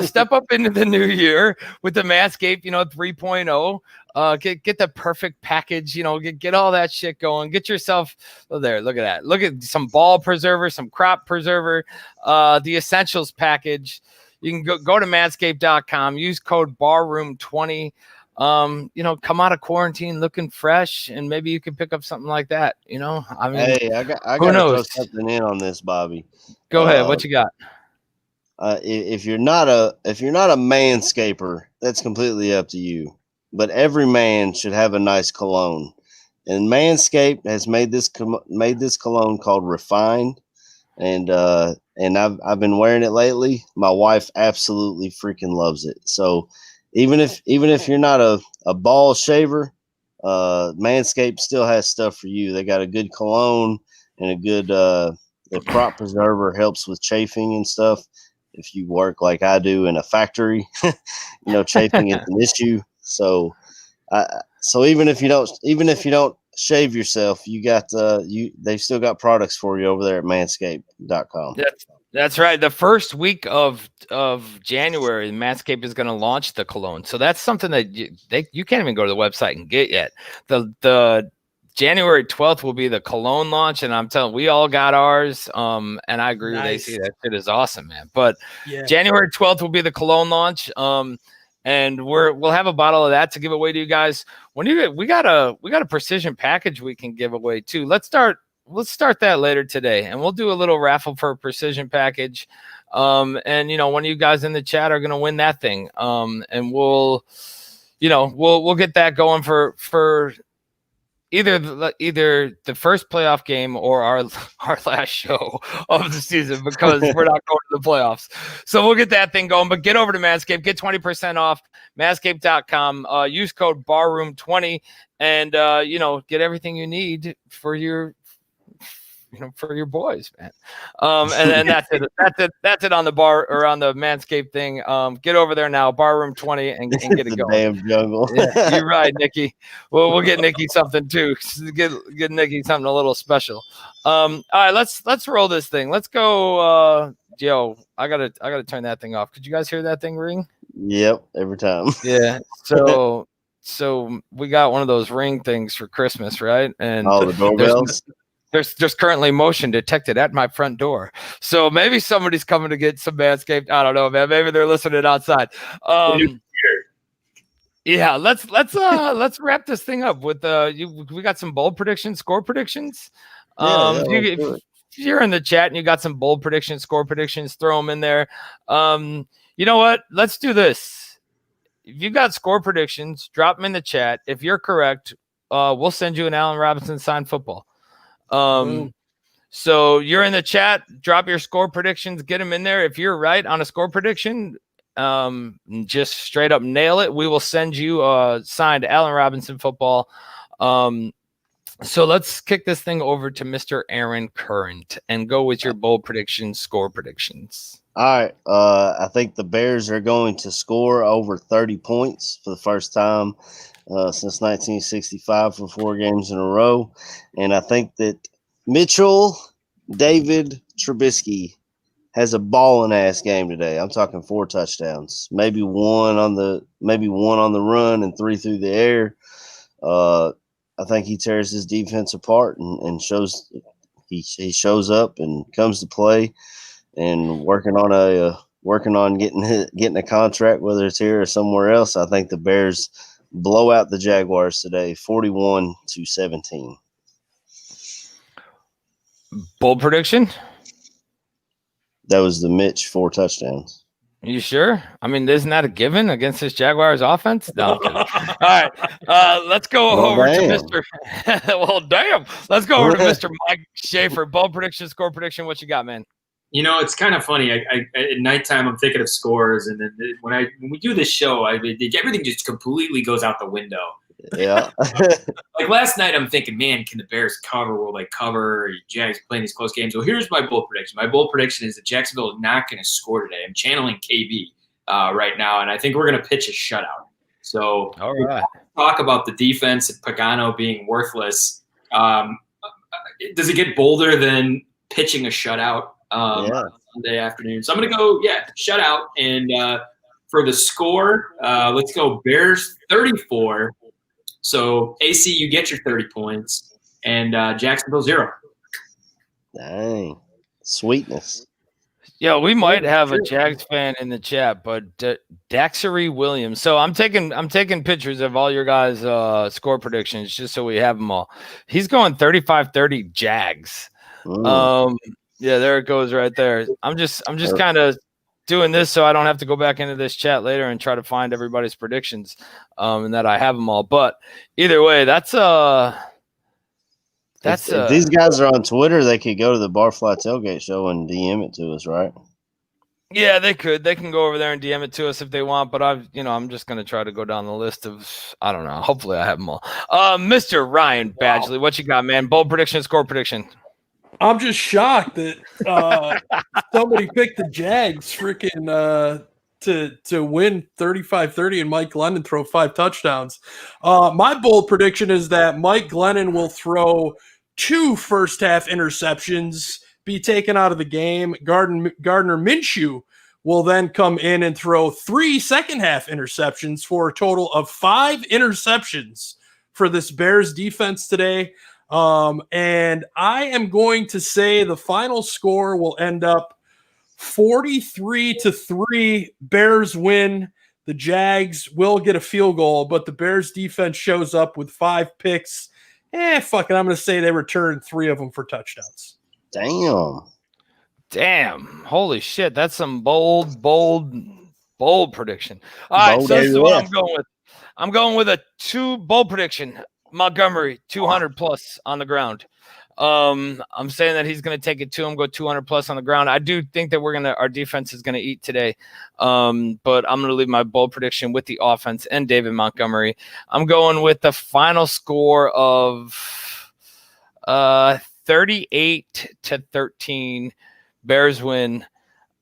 Step up into the new year with the Manscaped, 3.0. Get the perfect package, get all that shit going. Get yourself there. Look at that. Look at some ball preserver, some crop preserver, the essentials package. You can go to manscaped.com, use code BARROOM20. Come out of quarantine looking fresh, and maybe you can pick up something like that. I mean, hey, I got to throw something in on this, Bobby. Go ahead. What you got? If you're not a manscaper, that's completely up to you. But every man should have a nice cologne, and Manscaped has made this cologne called Refined, and I've been wearing it lately. My wife absolutely freaking loves it. So even if you're not a ball shaver, Manscaped still has stuff for you. They got a good cologne and a good the crop preserver helps with chafing and stuff. If you work like I do in a factory, chafing is an issue. So, even if you don't shave yourself, they've still got products for you over there at manscaped.com. That's right. The first week of January, Manscaped is going to launch the cologne. So that's something that you can't even go to the website and get yet. The January 12th will be the cologne launch, and I'm telling we all got ours. And I agree with AC. That shit is awesome, man. But January 12th will be the cologne launch. And we'll have a bottle of that to give away to you guys. We got a precision package we can give away too. Let's start that later today, and we'll do a little raffle for a precision package. And one of you guys in the chat are going to win that thing. And we'll get that going for either the first playoff game or our last show of the season, because we're not going to the playoffs. So we'll get that thing going, but get over to Manscaped, get 20% off manscaped.com, use code barroom20 and, get everything you need for your boys, man. And that's it. That's it on the bar or on the Manscaped thing. Get over there now, barroom 20, and get it going. Damn jungle. Yeah, you're right, Nikki. Well, we'll get Nikki something too. Get Nikki something a little special. All right, let's roll this thing. Let's go. Yo, I gotta turn that thing off. Could you guys hear that thing ring? Yep, every time. Yeah. So we got one of those ring things for Christmas, right? And the doorbells. There's currently motion detected at my front door. So maybe somebody's coming to get some Manscaped. I don't know, man. Maybe they're listening outside. Yeah, let's wrap this thing up with we got some bold predictions, score predictions. If you're in the chat and you got some bold predictions, score predictions, throw them in there. You know what? Let's do this. If you got score predictions, drop them in the chat. If you're correct, we'll send you an Allen Robinson signed football. So you're in the chat, drop your score predictions, get them in there. If you're right on a score prediction, just straight up nail it. We will send you a signed Allen Robinson football. So let's kick this thing over to Mr. Aaron Current and go with your bold predictions, score predictions. All right. I think the Bears are going to score over 30 points for the first time since 1965 for 4 games in a row. And I think that Mitchell David Trubisky has a balling ass game today. I'm talking 4 touchdowns, maybe one on the run and 3 through the air. I think he tears his defense apart and shows he shows up and comes to play and working on getting a contract, whether it's here or somewhere else. I think the Bears blow out the Jaguars today, 41-17. Bold prediction? That was the Mitch 4 touchdowns. You sure? I mean, isn't that a given against this Jaguars offense? No. All right. Let's go over to Mr. Well, damn. Let's go over to Mr. Mike Schaefer. Bold prediction, score prediction. What you got, man? It's kind of funny. I at nighttime, I'm thinking of scores, and then when we do this show, everything just completely goes out the window. Yeah. Like last night, I'm thinking, man, can the Bears cover? Will they cover? Jags playing these close games. Well, here's my bold prediction. My bold prediction is that Jacksonville is not going to score today. I'm channeling KB right now, and I think we're going to pitch a shutout. So, all right. Talk about the defense and Pagano being worthless. Does it get bolder than pitching a shutout on Sunday afternoon? So I'm going to go, shutout. And for the score, let's go Bears 34. So, AC, you get your 30 points, and Jacksonville 0. Dang. Sweetness. Yeah, we might have a Jags fan in the chat, but Daxery Williams. So I'm taking pictures of all your guys' score predictions just so we have them all. He's going 35-30 Jags. Yeah, there it goes right there. I'm just kind of doing this so I don't have to go back into this chat later and try to find everybody's predictions and that I have them all. But either way, that's if these guys are on Twitter, they could go to the Barfly Tailgate show and DM it to us, right? Yeah, they could. They can go over there and DM it to us if they want, but I'm just going to try to go down the list of, I don't know. Hopefully I have them all. Mr. Ryan Badgley, what you got, man? Bold prediction, score prediction. I'm just shocked that somebody picked the Jags freaking to win 35-30 and Mike Glennon throw 5 touchdowns. My bold prediction is that Mike Glennon will throw 2 first-half interceptions, be taken out of the game. Gardner Minshew will then come in and throw 3 second-half interceptions for a total of 5 interceptions for this Bears defense today. And I am going to say the final score will end up 43-3. Bears win. The Jags will get a field goal, but the Bears defense shows up with 5 picks. Fuck it. I'm going to say they return 3 of them for touchdowns. Damn. Holy shit. That's some bold prediction. All right. So this is what I'm going with. I'm going with a 2 bold prediction. Montgomery, 200 plus on the ground. I'm saying that he's going to take it to him, go 200 plus on the ground. I do think that our defense is going to eat today. But I'm going to leave my bold prediction with the offense and David Montgomery. I'm going with the final score of 38-13. Bears win.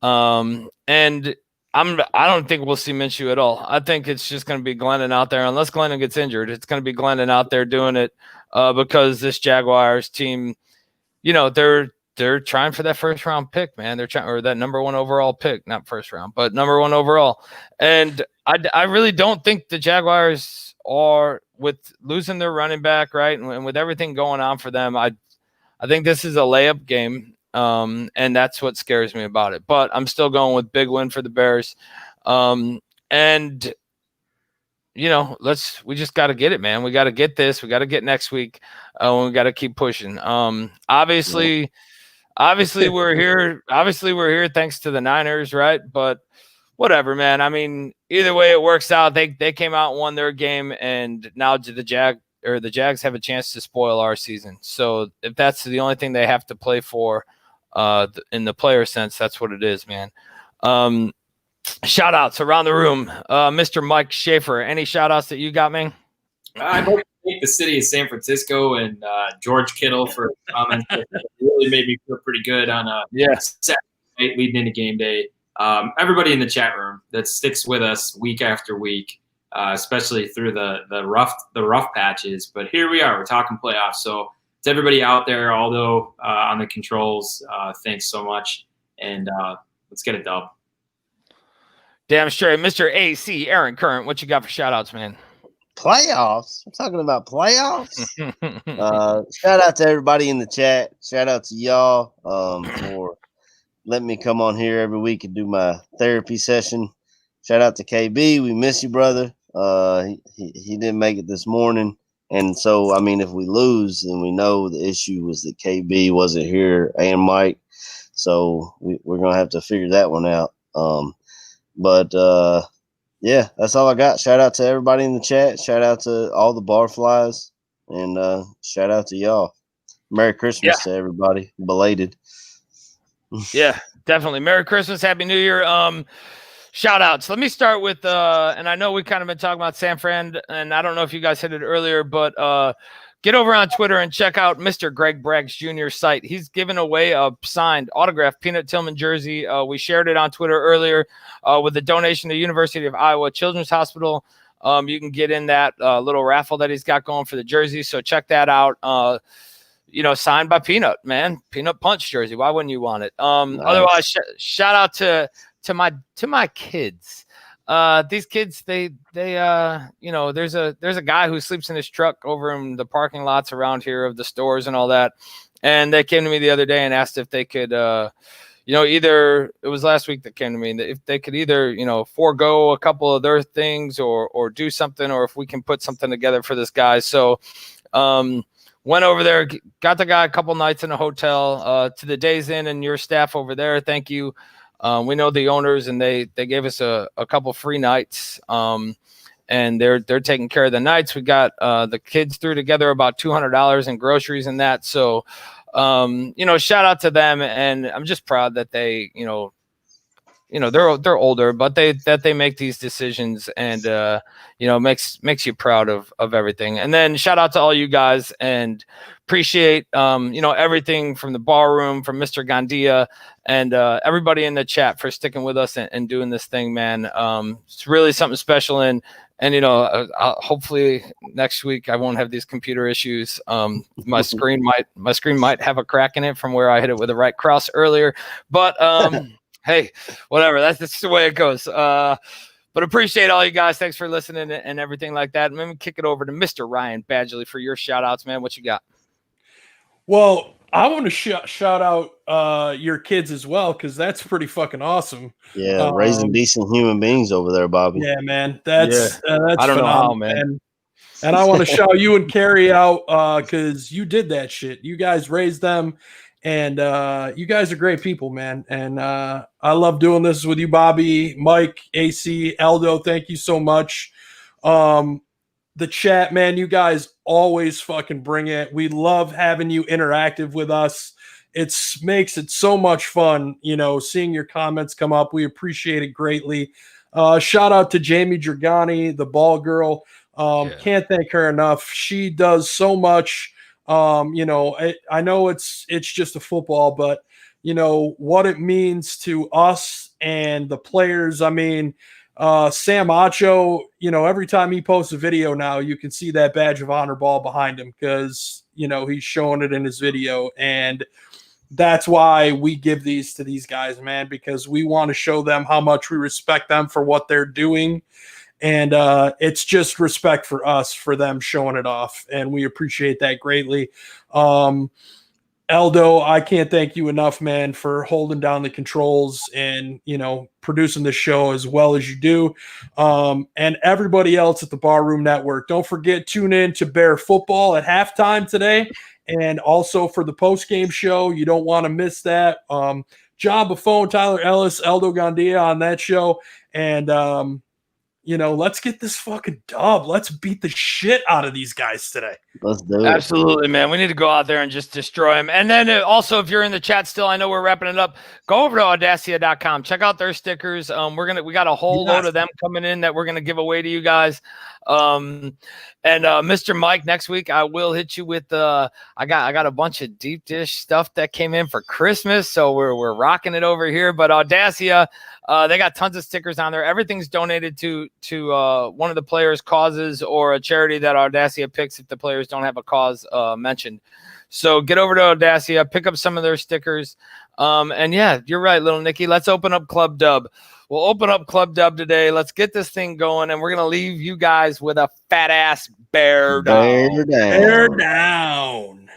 And I don't think we'll see Minshew at all. I think it's just going to be Glennon out there. Unless Glennon gets injured, it's going to be Glennon out there doing it because this Jaguars team, they're trying for that first round pick, man. They're trying, or that number 1 overall pick, not first round, but number 1 overall. And I really don't think the Jaguars are, with losing their running back, right, and with everything going on for them, I think this is a layup game. And that's what scares me about it. But I'm still going with big win for the Bears. And we just got to get it, man. We got to get this. We got to get next week. We got to keep pushing. Obviously we're here. Obviously we're here thanks to the Niners, right? But whatever, man. I mean, either way it works out. They came out and won their game, and now the Jags have a chance to spoil our season. So if that's the only thing they have to play for, in the player sense, that's what it is, man. Shout outs around the room. Mr. Mike Shafer, any shout outs that you got, man? I'd like to thank the city of San Francisco and George Kittle for comments. It really made me feel pretty good on Saturday night leading into game day. Everybody in the chat room that sticks with us week after week, especially through the rough patches. But here we are. We're talking playoffs. So to everybody out there, although on the controls, thanks so much. And let's get a dub. Damn straight. Mr. AC, Aaron Current, what you got for shout-outs, man? Playoffs? I'm talking about playoffs? Shout out to everybody in the chat. Shout out to y'all for letting me come on here every week and do my therapy session. Shout out to KB. We miss you, brother. He didn't make it this morning. And so, I mean, if we lose, then we know the issue was that KB wasn't here and Mike. So we're going to have to figure that one out. Yeah, that's all I got. Shout out to everybody in the chat. Shout out to all the Barflies. And shout out to y'all. Merry Christmas to everybody. Belated. Yeah, definitely. Merry Christmas. Happy New Year. Shout outs. Let me start with, and I know we kind of been talking about San Fran, and I don't know if you guys hit it earlier, but get over on Twitter and check out Mr. Greg Braggs Jr.'s site. He's given away a signed autographed Peanut Tillman jersey. We shared it on Twitter earlier with a donation to University of Iowa Children's Hospital. You can get in that little raffle that he's got going for the jersey, so check that out. Signed by Peanut, man. Peanut Punch jersey. Why wouldn't you want it? Nice. Otherwise, shout out to my kids. These kids, there's a guy who sleeps in his truck over in the parking lots around here of the stores and all that. And they came to me the other day and asked if they could, either it was last week that came to me, if they could either, forego a couple of their things or do something, or if we can put something together for this guy. So, went over there, got the guy a couple nights in a hotel, to the Days Inn and your staff over there. Thank you. We know the owners, and they gave us a couple free nights, and they're taking care of the nights. We got the kids threw together about $200 in groceries and that. So, shout out to them, and I'm just proud that they, they're older, but they make these decisions, and makes you proud of everything. And then shout out to all you guys, and appreciate everything from the bar room, from Mr. Gandia, and everybody in the chat for sticking with us and doing this thing, man. It's really something special, and hopefully next week I won't have these computer issues. My screen might have a crack in it from where I hit it with the right cross earlier, but hey, whatever. That's just the way it goes. But appreciate all you guys. Thanks for listening and everything like that. Let me kick it over to Mr. Ryan Badgley for your shout outs, man. What you got? Well, I want to shout out your kids as well, because that's pretty fucking awesome. Yeah, raising decent human beings over there, Bobby. Yeah, man. That's I don't know how, man. And I want to shout you and Carrie out because you did that shit. You guys raised them, and you guys are great people, man. And I love doing this with you, Bobby, Mike, AC, Aldo. Thank you so much. The chat, man, you guys always fucking bring it. We love having you interactive with us. It makes it so much fun, seeing your comments come up. We appreciate it greatly. Shout out to Jamie Dragani, the ball girl. Can't thank her enough. She does so much. I know it's just a football, but what it means to us and the players. I mean, Sam Acho, every time he posts a video now, you can see that badge of honor ball behind him, because he's showing it in his video. And that's why we give these to these guys, man, because we want to show them how much we respect them for what they're doing. And it's just respect for us, for them showing it off. And we appreciate that greatly. Aldo, I can't thank you enough, man, for holding down the controls and, producing the show as well as you do. And everybody else at the Barroom Network. Don't forget, tune in to Bear Football at halftime today. And also for the post-game show, you don't want to miss that. John Buffone, Tyler Ellis, Aldo Gandia on that show. And, let's get this fucking dub. Let's beat the shit out of these guys today. Let's do it. Absolutely, man. We need to go out there and just destroy them. And then also, if you're in the chat still, I know we're wrapping it up. Go over to audacia.com. Check out their stickers. We got a whole load of them coming in that we're gonna give away to you guys. And Mr. Mike, next week I will hit you with I got a bunch of deep dish stuff that came in for Christmas, so we're rocking it over here. But Audacia, they got tons of stickers on there. Everything's donated to one of the players' causes or a charity that Audacia picks if the players don't have a cause mentioned. So get over to Audacia, pick up some of their stickers. And yeah, you're right, little Nikki. Let's open up Club Dub. We'll open up Club Dub today. Let's get this thing going, and we're going to leave you guys with a fat-ass bear down. Bear down. Bear down.